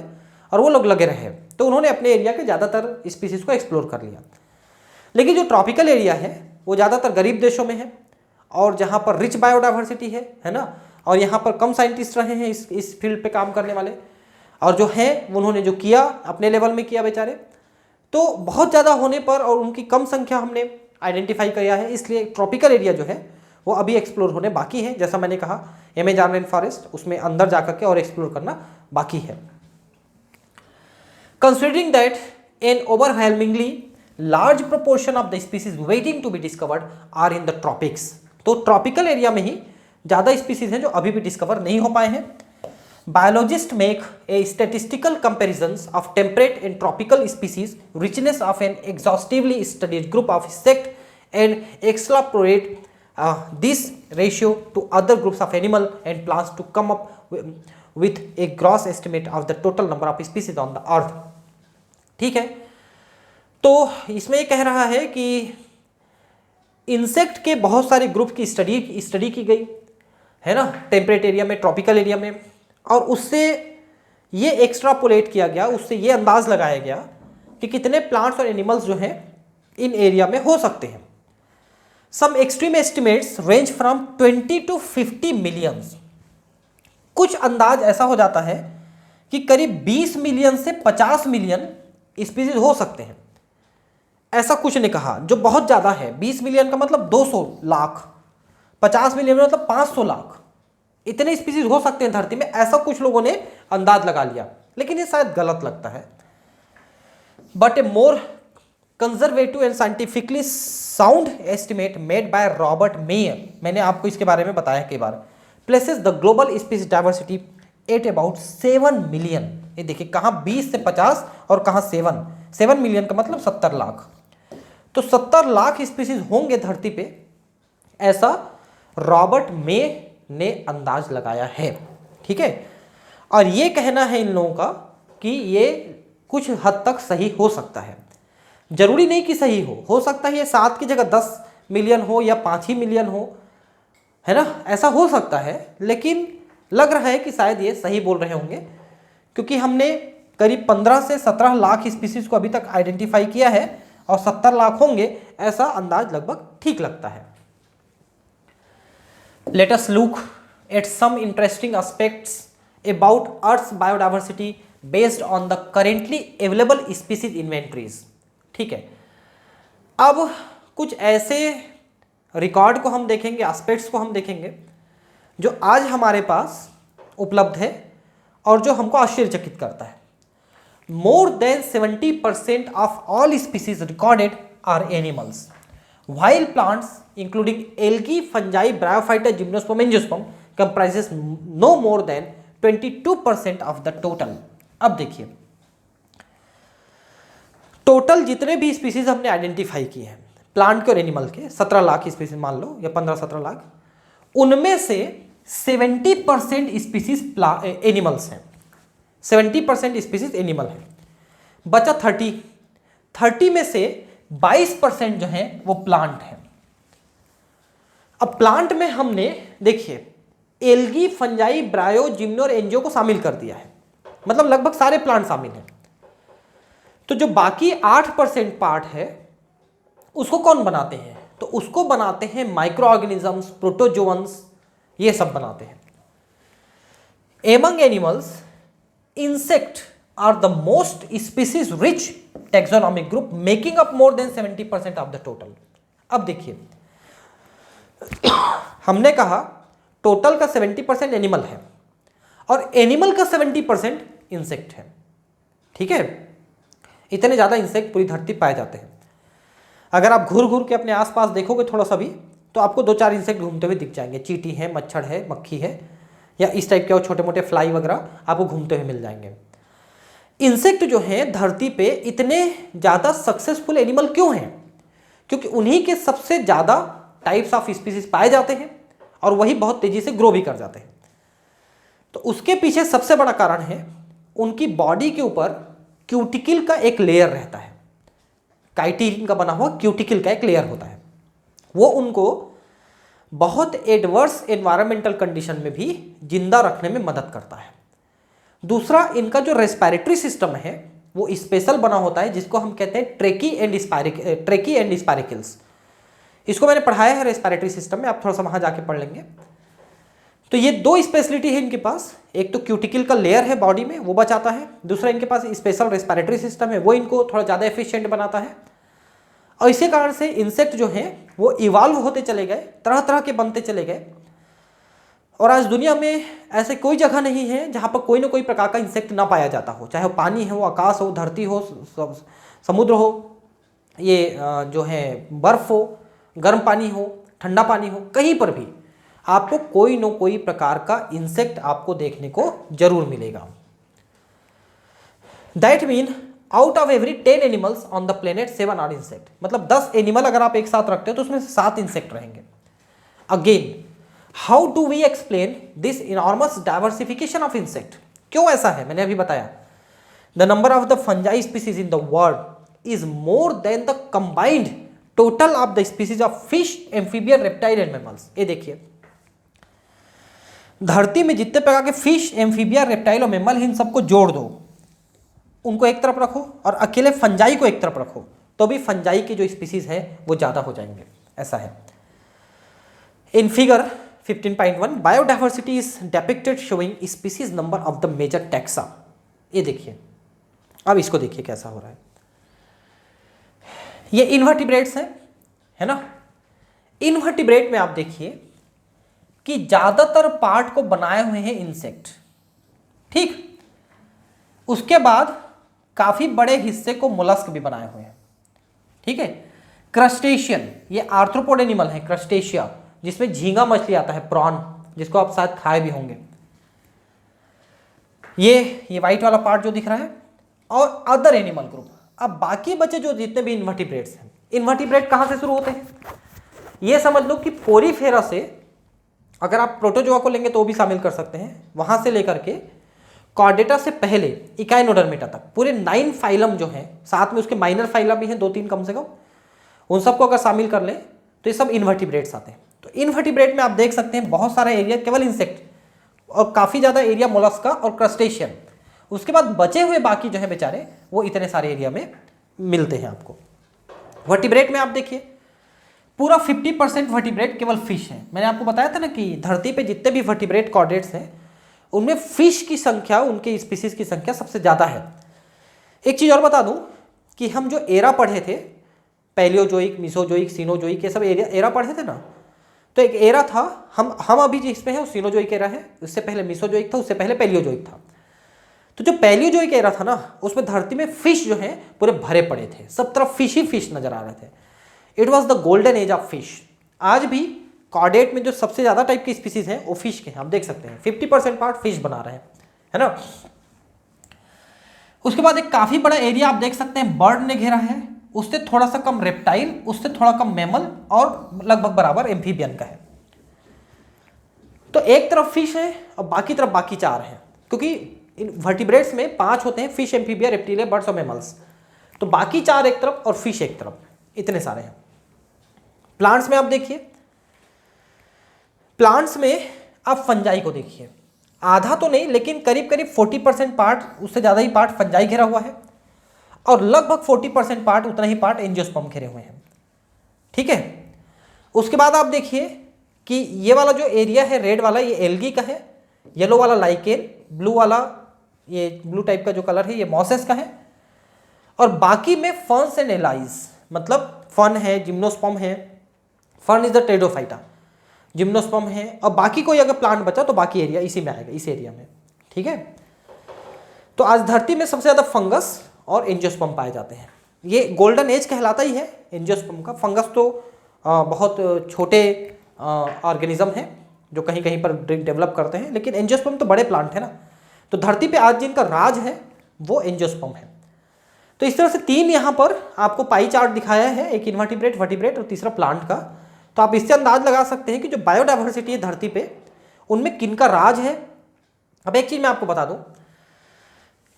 और वो लोग लगे रहे, तो उन्होंने अपने एरिया के ज़्यादातर स्पीसीज को एक्सप्लोर कर लिया। लेकिन जो ट्रॉपिकल एरिया है वो ज़्यादातर गरीब देशों में है, और जहाँ पर रिच बायोडाइवर्सिटी है ना, और यहाँ पर कम साइंटिस्ट रहे हैं इस फील्ड पे काम करने वाले, और जो हैं उन्होंने जो किया अपने लेवल में किया बेचारे। तो बहुत ज़्यादा होने पर और उनकी कम संख्या हमने आइडेंटिफाई किया है, इसलिए ट्रॉपिकल एरिया जो है वो अभी एक्सप्लोर होने बाकी है। जैसा मैंने कहा अमेज़न रेन फॉरेस्ट, उसमें अंदर जाकर के और एक्सप्लोर करना बाकी है। Considering that an overwhelmingly large proportion of the species waiting to be discovered are in the tropics, तो ट्रॉपिकल एरिया में ही ज़्यादा स्पीसीज हैं जो अभी भी डिस्कवर नहीं हो पाए हैं। Biologists make a statistical comparisons of temperate and tropical species richness of an exhaustively studied group of insect and extrapolate this ratio to other groups of animal and plants to come up with a gross estimate of the total number of species on the earth। ठीक है, तो इसमें ये कह रहा है कि insect के बहुत सारे ग्रुप की स्टडी की गई है ना, टेम्परेट एरिया में, ट्रॉपिकल एरिया में, और उससे ये एक्स्ट्रापोलेट किया गया, उससे ये अंदाज लगाया गया कि कितने प्लांट्स और एनिमल्स जो हैं इन एरिया में हो सकते हैं। Some extreme estimates range from 20 to 50 millions. कुछ अंदाज ऐसा हो जाता है कि करीब 20 मिलियन से 50 मिलियन स्पीसीज हो सकते हैं, ऐसा कुछ ने कहा, जो बहुत ज़्यादा है। 20 मिलियन का मतलब 200 लाख, 50 मिलियन मतलब 500 लाख, इतने स्पीसीज हो सकते हैं धरती में, ऐसा कुछ लोगों ने अंदाज लगा लिया, लेकिन ये शायद गलत लगता है। But a more conservative and scientifically sound estimate made by Robert Mayer, मैंने आपको इसके बारे में बताया कई बार, places the global species diversity at about 7 million. ये देखिए कहाँ 20 से 50 और कहाँ 7 मिलियन का मतलब 70 लाख। तो 70 लाख स्पीसीज होंगे धरती पे, ऐसा रॉबर्ट मे ने अंदाज लगाया है। ठीक है, और ये कहना है इन लोगों का कि ये कुछ हद तक सही हो सकता है, जरूरी नहीं कि सही हो सकता है ये 7 की जगह 10 मिलियन हो या 5 ही मिलियन हो, है ना, ऐसा हो सकता है। लेकिन लग रहा है कि शायद ये सही बोल रहे होंगे, क्योंकि हमने करीब 15 से 17 लाख स्पीसीज को अभी तक आइडेंटिफाई किया है और 70 लाख होंगे, ऐसा अंदाज लगभग ठीक लगता है। Let us look at some interesting aspects about Earth's biodiversity based on the currently available species inventories। ठीक है, अब कुछ ऐसे रिकॉर्ड को हम देखेंगे, एस्पेक्ट्स को हम देखेंगे जो आज हमारे पास उपलब्ध है और जो हमको आश्चर्यचकित करता है। More than 70% of all species recorded are animals, while plants including algae, fungi, bryophyta, gymnosperm, angiosperm comprises no more than 22% of the total। अब देखिए टोटल जितने भी स्पीसीज हमने आइडेंटिफाई किए हैं प्लांट के और एनिमल के, 17 लाख स्पीसीज मान लो या 15-17 लाख, उनमें से 70% स्पीसीज एनिमल्स हैं, 70% स्पीसीज एनिमल है। बचा 30 में से 22% जो है वो प्लांट है। अब प्लांट में हमने देखिए एल्गी, फंजाई, ब्रायो, जिम्नो और एंजियो को शामिल कर दिया है, मतलब लगभग सारे प्लांट शामिल हैं। तो जो बाकी 8% पार्ट है उसको कौन बनाते हैं? तो उसको बनाते हैं माइक्रो ऑर्गेनिजम्स, प्रोटोजोअन्स, ये सब बनाते हैं। Among animals insect are the most species rich taxonomic group making up more than 70% of the total। अब देखिए हमने कहा टोटल का 70% एनिमल है और एनिमल का 70% इंसेक्ट है। ठीक है, इतने ज़्यादा इंसेक्ट पूरी धरती पाए जाते हैं। अगर आप घूर घूर के अपने आसपास देखोगे थोड़ा सा भी तो आपको 2-4 इंसेक्ट घूमते हुए दिख जाएंगे। चींटी है, मच्छर है, मक्खी है, या इस टाइप के और छोटे मोटे फ्लाई वगैरह आपको घूमते हुए मिल जाएंगे। इंसेक्ट जो हैं धरती पे इतने ज़्यादा सक्सेसफुल एनिमल क्यों हैं? क्योंकि उन्हीं के सबसे ज़्यादा टाइप्स ऑफ स्पीसीज पाए जाते हैं और वही बहुत तेज़ी से ग्रो भी कर जाते हैं। तो उसके पीछे सबसे बड़ा कारण है उनकी बॉडी के ऊपर क्यूटिकल का एक लेयर रहता है, काइटिन का बना हुआ क्यूटिकल का एक लेयर होता है। वो उनको बहुत एडवर्स एनवायरमेंटल कंडीशन में भी जिंदा रखने में मदद करता है। दूसरा, इनका जो रेस्पिरेटरी सिस्टम है वो स्पेशल बना होता है, जिसको हम कहते हैं ट्रेकी एंड स्पाइरिकल्स। इसको मैंने पढ़ाया है रेस्पिरेटरी सिस्टम में, आप थोड़ा सा वहाँ जाके पढ़ लेंगे। तो ये 2 स्पेशलिटी है इनके पास, एक तो क्यूटिकल का लेयर है बॉडी में वो बचाता है, दूसरा इनके पास स्पेशल रेस्पिरेटरी सिस्टम है वो इनको थोड़ा ज़्यादा एफिशिएंट बनाता है। और इसी कारण से इंसेक्ट जो हैं वो इवॉल्व होते चले गए, तरह तरह के बनते चले गए। और आज दुनिया में ऐसे कोई जगह नहीं है जहाँ पर कोई ना कोई प्रकार का इंसेक्ट ना पाया जाता हो, चाहे वो पानी हो, आकाश हो, धरती हो, समुद्र हो, ये जो है बर्फ़ हो, गर्म पानी हो, ठंडा पानी हो, कहीं पर भी आपको कोई न कोई प्रकार का इंसेक्ट आपको देखने को जरूर मिलेगा। That mean out of every 10 animals on the planet 7 are insect, मतलब 10 एनिमल अगर आप एक साथ रखते हो तो उसमें से 7 इंसेक्ट रहेंगे। Again how do we explain this enormous diversification of insect? क्यों ऐसा है? मैंने अभी बताया the number of the fungi species in the world is more than the combined total of the species of fish, amphibian, reptile and mammals. ये देखिए धरती में जितने प्रकार के फिश, एम्फीबिया, रेप्टाइल और मैमल, इन सबको जोड़ दो, उनको एक तरफ रखो और अकेले फंजाई को एक तरफ रखो, तो भी फंजाई की जो स्पीसीज है वो ज़्यादा हो जाएंगे। ऐसा है। In figure 15.1 biodiversity is depicted showing species number of the major taxa. ये देखिए, अब इसको देखिए कैसा हो रहा है। ये इनवर्टिब्रेट्स हैं, है ना। इनवर्टिब्रेट में आप देखिए कि ज्यादातर पार्ट को बनाए हुए हैं इंसेक्ट, ठीक। उसके बाद काफी बड़े हिस्से को मोलस्क भी बनाए हुए हैं, ठीक है। क्रस्टेशियन, ये आर्थ्रोपोड एनिमल है, क्रस्टेशिया, जिसमें झींगा मछली आता है, प्रॉन, जिसको आप शायद खाए भी होंगे। ये वाइट वाला पार्ट जो दिख रहा है, और अदर एनिमल ग्रुप। अब बाकी बचे जो जितने भी इन्वर्टिब्रेट्स हैं, इन्वर्टिब्रेट कहाँ से शुरू होते हैं? ये समझ लो कि पोरीफेरा से, अगर आप प्रोटोजोआ को लेंगे तो वो भी शामिल कर सकते हैं, वहां से लेकर के कॉर्डेटा से पहले इकाइनोडर्मेटा तक पूरे 9 फाइलम जो हैं, साथ में उसके माइनर फाइलम भी हैं 2-3 कम से कम, उन सबको अगर शामिल कर लें तो ये सब इन्वर्टिब्रेट्स आते हैं। तो इन्वर्टिब्रेट में आप देख सकते हैं बहुत सारा एरिया केवल इंसेक्ट, और काफ़ी ज़्यादा एरिया मोलस्का और क्रस्टेशियन। उसके बाद बचे हुए बाकी जो है बेचारे, वो इतने सारे एरिया में मिलते हैं आपको। वर्टिब्रेट में आप देखिए पूरा 50% वर्टिब्रेट केवल फिश है। मैंने आपको बताया था ना कि धरती पे जितने भी वर्टिब्रेट कॉर्डेट्स हैं उनमें फिश की संख्या, उनके स्पीसीज की संख्या सबसे ज़्यादा है। एक चीज़ और बता दूं कि हम जो एरा पढ़े थे, पैलियोजोइक, मिसोजोइक, सीनोजोइक, ये सब एरा पढ़े थे ना, तो एक एरा था, हम अभी जिसमें है वो सीनोजोइक एरा है, उससे पहले मिसोजोइक था, उससे पहले पैलियोजोइक था। तो जो पैलियोजोइक एरा था ना, उसमें धरती में फिश जो है पूरे भरे पड़े थे, सब तरफ फिश ही फिश नजर आ रहे थे। It was the golden age of fish. आज भी कॉर्डेट में जो सबसे ज्यादा टाइप की स्पीसीज हैं वो फिश के हैं, आप देख सकते हैं 50% पार्ट फिश बना रहे हैं, है ना। उसके बाद एक काफी बड़ा एरिया आप देख सकते हैं बर्ड ने घेरा है, उससे थोड़ा सा कम रेप्टाइल, उससे थोड़ा कम मैमल, और लगभग बराबर एम्फीबियन का है। तो एक तरफ फिश है और बाकी तरफ बाकी 4 हैं, क्योंकि वर्टिब्रेट्स में 5 होते हैं, फिश, एम्फीबिया, रेप्टिलिया, बर्ड्स और मैमल्स। तो बाकी 4 एक तरफ और फिश एक तरफ, इतने सारे हैं। प्लांट्स में आप देखिए, प्लांट्स में आप फंजाई को देखिए, आधा तो नहीं लेकिन करीब करीब 40% पार्ट, उससे ज़्यादा ही पार्ट फंजाई घेरा हुआ है, और लगभग 40% पार्ट, उतना ही पार्ट एंजियोस्पर्म घेरे हुए हैं, ठीक है। उसके बाद आप देखिए कि ये वाला जो एरिया है रेड वाला, ये एल्गी का है, येलो वाला लाइकेन, ब्लू वाला, ये ब्लू टाइप का जो कलर है ये मॉसेस का है, और बाकी में फर्न्स एंड एलाइज, मतलब फर्न है, जिम्नोस्पर्म है, fern is the Pteridophyta, gymnosperm है, और बाकी कोई अगर प्लांट बचा तो बाकी एरिया इसी में आएगा, इस एरिया में, ठीक है। तो आज धरती में सबसे ज़्यादा फंगस और एंजियोस्पर्म पाए जाते हैं। ये गोल्डन एज कहलाता ही है एंजियोस्पर्म का। फंगस तो बहुत छोटे ऑर्गेनिज्म हैं जो कहीं कहीं पर डेवलप करते हैं, लेकिन एंजियोस्पर्म तो बड़े प्लांट है ना। तो धरती पे आज जिनका राज है वो एंजियोस्पर्म है। तो इस तरह से 3 यहाँ पर आपको पाई चार्ट दिखाया है, एक इन्वर्टिब्रेट, वर्टिब्रेट और तीसरा प्लांट का। तो आप इससे अंदाज लगा सकते हैं कि जो बायोडाइवर्सिटी है धरती पे, उनमें किनका राज है। अब एक चीज़ मैं आपको बता दूं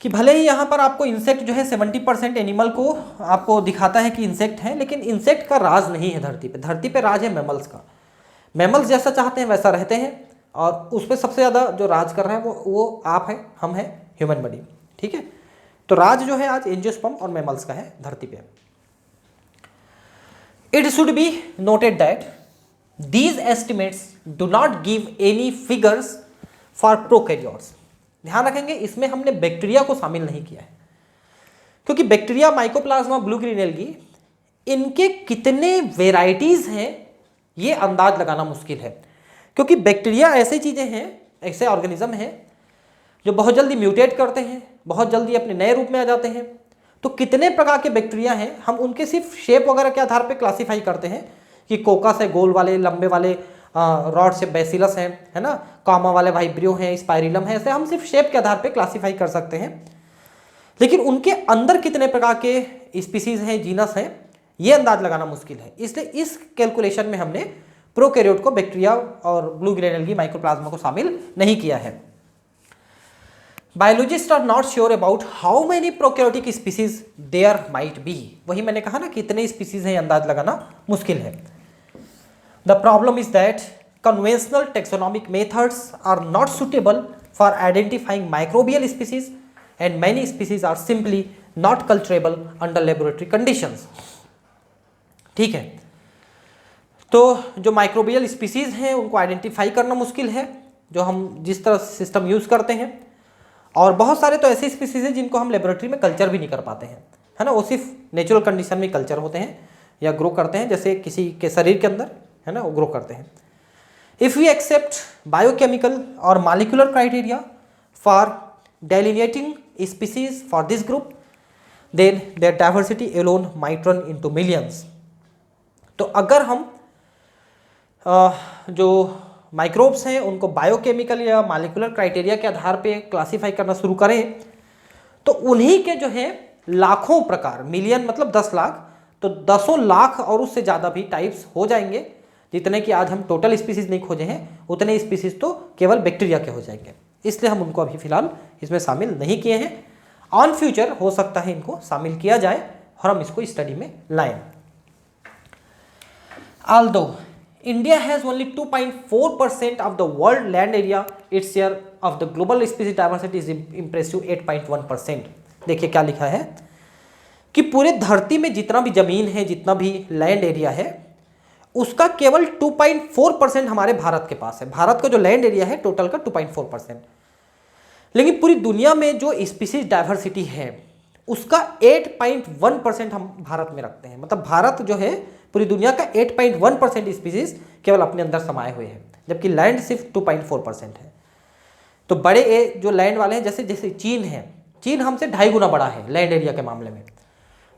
कि भले ही यहाँ पर आपको इंसेक्ट जो है 70% एनिमल को आपको दिखाता है कि इंसेक्ट है, लेकिन इंसेक्ट का राज नहीं है धरती पे। धरती पे राज है मैमल्स का। मैमल्स जैसा चाहते हैं वैसा रहते हैं, और उस पर सबसे ज़्यादा जो राज कर रहा है वो आप है, हम है, ह्यूमन बॉडी, ठीक है। तो राज जो है आज एंजियोस्पर्म और मैमल्स का है धरती पे। It should be noted that these estimates do not give any figures for prokaryotes. ध्यान रखेंगे इसमें हमने बैक्टीरिया को शामिल नहीं किया है, क्योंकि bacteria, mycoplasma, blue green algae, इनके कितने वेराइटीज हैं ये अंदाज लगाना मुश्किल है। क्योंकि बैक्टीरिया ऐसी चीजें हैं, ऐसे ऑर्गेनिज्म हैं जो बहुत जल्दी म्यूटेट करते हैं, बहुत जल्दी अपने नए रूप में आ जाते हैं। तो कितने प्रकार के बैक्टीरिया हैं, हम उनके सिर्फ शेप वगैरह के आधार पर क्लासीफाई करते हैं कि कोकस है गोल वाले, लंबे वाले, रॉड से बैसिलस है ना, कामा वाले वाइब्रियो हैं, स्पाइरिलम है, ऐसे हम सिर्फ शेप के आधार पे क्लासीफाई कर सकते हैं। लेकिन उनके अंदर कितने प्रकार के स्पीसीज हैं, जीनस हैं, ये अंदाज लगाना मुश्किल है। इसलिए इस कैलकुलेशन में हमने प्रोकैरियोट को, बैक्टीरिया और ब्लू ग्रीन एल्गी, माइक्रोप्लाज्मा को शामिल नहीं किया है। Biologist are not sure about how many prokaryotic species there might be. वही मैंने कहा ना कि इतने स्पीसीज हैं, अंदाज लगाना मुश्किल है। The problem is that conventional taxonomic methods are not suitable for identifying microbial species, and many species are simply not culturable under laboratory conditions. ठीक है, तो जो माइक्रोबियल स्पीसीज हैं उनको आइडेंटिफाई करना मुश्किल है, जो हम जिस तरह सिस्टम यूज करते हैं। और बहुत सारे तो ऐसे स्पीसीज हैं जिनको हम लेबोरेटरी में कल्चर भी नहीं कर पाते हैं, है ना। वो सिर्फ नेचुरल कंडीशन में कल्चर होते हैं या ग्रो करते हैं, जैसे किसी के शरीर के अंदर, है ना, वो ग्रो करते हैं। If we accept biochemical or molecular criteria for delineating species for this group, then their diversity alone might run into millions. तो अगर हम जो माइक्रोब्स हैं उनको बायोकेमिकल या मॉलिक्यूलर क्राइटेरिया के आधार पे क्लासीफाई करना शुरू करें तो उन्हीं के जो है लाखों प्रकार, मिलियन मतलब 10 लाख, तो 10 लाख और उससे ज़्यादा भी टाइप्स हो जाएंगे। जितने कि आज हम टोटल स्पीसीज नहीं खोजे हैं उतने स्पीसीज तो केवल बैक्टीरिया के हो जाएंगे, इसलिए हम उनको अभी फिलहाल इसमें शामिल नहीं किए हैं। ऑन फ्यूचर हो सकता है इनको शामिल किया जाए और हम इसको स्टडी में लाएं। Although India has only 2.4% of the world land area, its share of the global species diversity is impressive 8.1%। देखिए क्या लिखा है कि पूरे धरती में जितना भी जमीन है, जितना भी लैंड एरिया है, उसका केवल 2.4% हमारे भारत के पास है। भारत का जो लैंड एरिया है टोटल का 2.4%, लेकिन पूरी दुनिया में जो स्पीसीज डाइवर्सिटी है उसका 8.1% हम भारत में रखते हैं। मतलब भारत जो है पूरी दुनिया का 8.1% स्पीसीज केवल अपने अंदर समाये हुए हैं, जबकि लैंड सिर्फ 2.4% है। तो बड़े जो लैंड वाले हैं, जैसे जैसे चीन है, चीन हमसे 2.5 गुना बड़ा है लैंड एरिया के मामले में।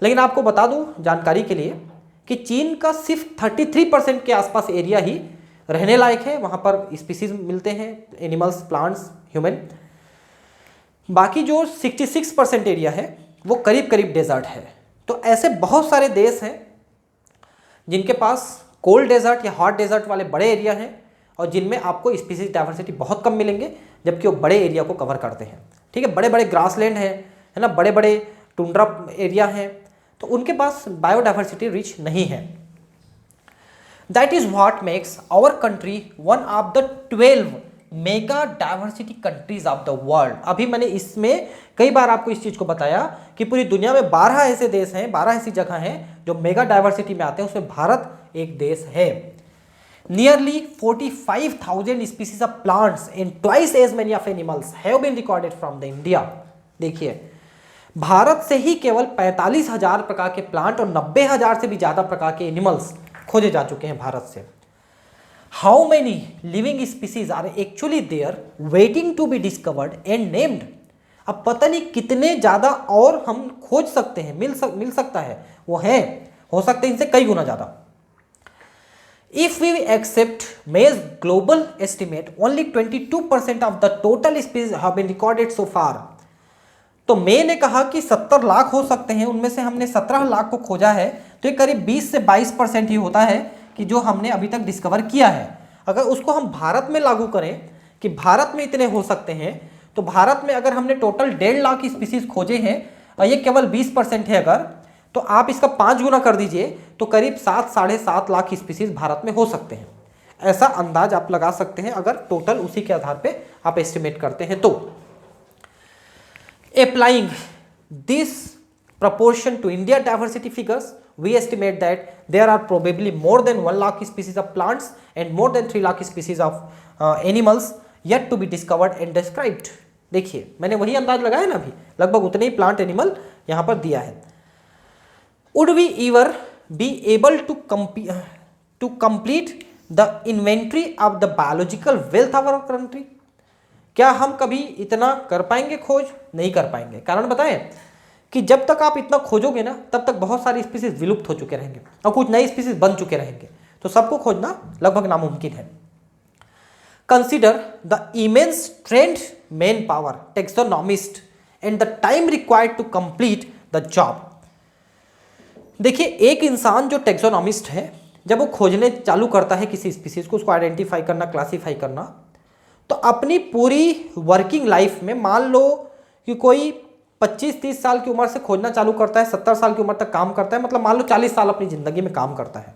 लेकिन आपको बता दूं जानकारी के लिए कि चीन का सिर्फ 33% के आसपास एरिया ही रहने लायक है, वहाँ पर स्पीसीज मिलते हैं, एनिमल्स, प्लांट्स, ह्यूमन। बाकी जो 66% एरिया है वो करीब करीब डेजर्ट है। तो ऐसे बहुत सारे देश हैं जिनके पास कोल्ड डेजर्ट या हॉट डेजर्ट वाले बड़े एरिया हैं और जिनमें आपको स्पीसीज डाइवर्सिटी बहुत कम मिलेंगे, जबकि वो बड़े एरिया को कवर करते हैं। ठीक है, बड़े बड़े ग्रासलैंड है ना, बड़े बड़े टुंड्रा एरिया हैं, तो उनके पास बायोडाइवर्सिटी रिच नहीं है। That is what makes our country one of the 12 mega diversity countries of the world. अभी मैंने इसमें कई बार आपको इस चीज को बताया कि पूरी दुनिया में 12 ऐसे देश हैं, 12 ऐसी जगह हैं जो मेगा डाइवर्सिटी में आते हैं, उसमें भारत एक देश है। Nearly 45,000 species of plants and twice as many of animals have been recorded from the India. देखिए, भारत से ही केवल 45,000 प्रकार के प्लांट और 90,000 से भी ज्यादा प्रकार के एनिमल्स खोजे जा चुके हैं भारत से। How many living species are actually there waiting to be discovered and named. अब पता नहीं कितने ज्यादा और हम खोज सकते हैं, मिल सकता है, वो है, हो सकते हैं इनसे कई गुना ज्यादा। If we accept May's global estimate, only 22% of the total species have been recorded so far। तो मे ने कहा कि 70 लाख हो सकते हैं, उनमें से हमने 17 लाख को खोजा है, तो ये करीब 20 से 22% ही होता है कि जो हमने अभी तक डिस्कवर किया है। अगर उसको हम भारत में लागू करें कि भारत में इतने हो सकते हैं, तो भारत में अगर हमने टोटल 1.5 लाख स्पीसीज खोजे हैं और ये केवल 20% है अगर, तो आप इसका 5 गुना कर दीजिए तो करीब 7 साढ़े 7 लाख स्पीसीज भारत में हो सकते हैं। ऐसा अंदाज आप लगा सकते हैं अगर टोटल उसी के आधार पे आप एस्टिमेट करते हैं तो। Applying this proportion to India diversity figures, we estimate that there are probably more than 1 lakh species of plants and more than 3 lakh species of animals yet to be discovered and described। देखिए, मैंने वही अंदाज लगाया ना, अभी लगभग उतने ही plant animal यहाँ पर दिया है। Would we ever be able to complete the inventory of the biological wealth of our country? क्या हम कभी इतना कर पाएंगे खोज? नहीं कर पाएंगे। कारण बताएं कि जब तक आप इतना खोजोगे ना, तब तक बहुत सारी स्पीसीज विलुप्त हो चुके रहेंगे और कुछ नई स्पीसीज बन चुके रहेंगे, तो सबको खोजना लगभग नामुमकिन है। Consider the immense trained man power, taxonomist and the time required to complete the job. देखिए, एक इंसान जो टैक्सोनॉमिस्ट है, जब वो खोजने चालू करता है किसी स्पीसीज को, उसको आइडेंटिफाई करना, क्लासीफाई करना, तो अपनी पूरी वर्किंग लाइफ में मान लो कि कोई 25-30 साल की उम्र से खोजना चालू करता है, 70 साल की उम्र तक काम करता है, मतलब मान लो 40 साल अपनी ज़िंदगी में काम करता है।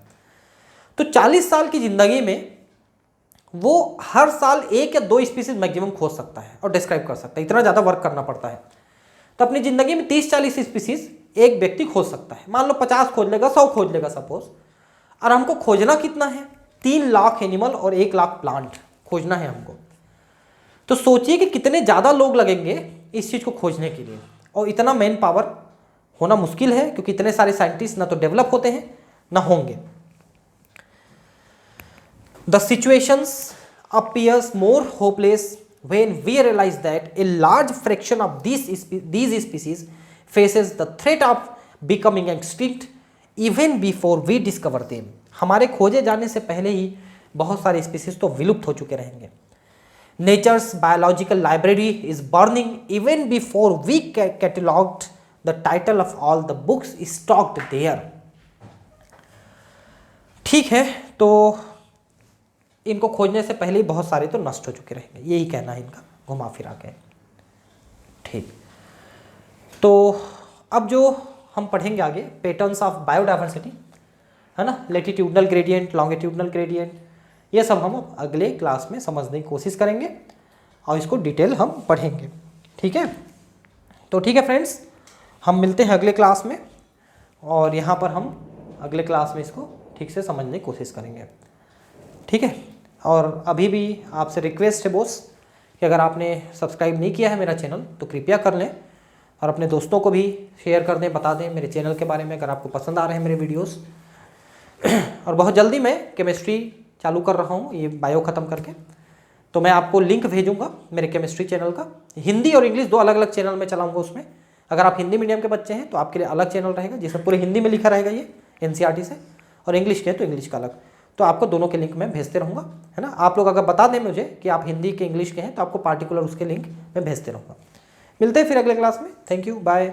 तो 40 साल की ज़िंदगी में वो हर साल 1 या 2 स्पीसीज मैक्सिमम खोज सकता है और डिस्क्राइब कर सकता है, इतना ज़्यादा वर्क करना पड़ता है। तो अपनी ज़िंदगी में 30-40 स्पीसीज एक व्यक्ति खोज सकता है। मान लो 50 खोज लेगा, 100 खोज लेगा सपोज, और हमको खोजना कितना है? 3 लाख एनिमल और 1 लाख प्लांट खोजना है हमको। तो सोचिए कि कितने ज़्यादा लोग लगेंगे इस चीज़ को खोजने के लिए, और इतना मैन पावर होना मुश्किल है क्योंकि इतने सारे साइंटिस्ट ना तो डेवलप होते हैं ना होंगे। The situations appears more hopeless when we realize that a large fraction of these species faces the threat of becoming extinct even before we discover them. हमारे खोजे जाने से पहले ही बहुत सारे स्पीसीज तो विलुप्त हो चुके रहेंगे. Nature's biological library is burning even before we cataloged the title of all the books stocked there. ठीक है, तो इनको खोजने से पहले ही बहुत सारे तो नष्ट हो चुके रहेंगे, यही कहना है इनका घुमा फिरा के. ठीक, तो अब जो हम पढ़ेंगे आगे पैटर्न्स ऑफ बायोडाइवर्सिटी, है ना, लेटिट्यूडनल ग्रेडियंट, लॉन्गिट्यूडनल ग्रेडियंट, ये सब हम अगले क्लास में समझने की कोशिश करेंगे और इसको डिटेल हम पढ़ेंगे. ठीक है, तो ठीक है फ्रेंड्स, हम मिलते हैं अगले क्लास में और यहाँ पर हम अगले क्लास में इसको ठीक से समझने की कोशिश करेंगे. ठीक है, और अभी भी आपसे रिक्वेस्ट है बॉस कि अगर आपने सब्सक्राइब नहीं किया है मेरा चैनल तो कृपया कर लें और अपने दोस्तों को भी शेयर कर दें, बता दें मेरे चैनल के बारे में अगर आपको पसंद आ रहे हैं मेरे वीडियोस. और बहुत जल्दी मैं केमिस्ट्री चालू कर रहा हूँ, ये बायो ख़त्म करके, तो मैं आपको लिंक भेजूँगा मेरे केमिस्ट्री चैनल का. हिंदी और इंग्लिश 2 अलग अलग चैनल में चलाऊँगा. उसमें अगर आप हिंदी मीडियम के बच्चे हैं तो आपके लिए अलग चैनल रहेगा जिसमें पूरे हिंदी में लिखा रहेगा ये NCERT से, और इंग्लिश के तो इंग्लिश का अलग. तो आपको दोनों के लिंक मैं भेजते रहूँगा, है ना. आप लोग अगर बता दें मुझे कि आप हिंदी के इंग्लिश के हैं तो आपको पार्टिकुलर उसके लिंक मैं भेजते रहूँगा. मिलते हैं फिर अगले क्लास में. Thank you, bye.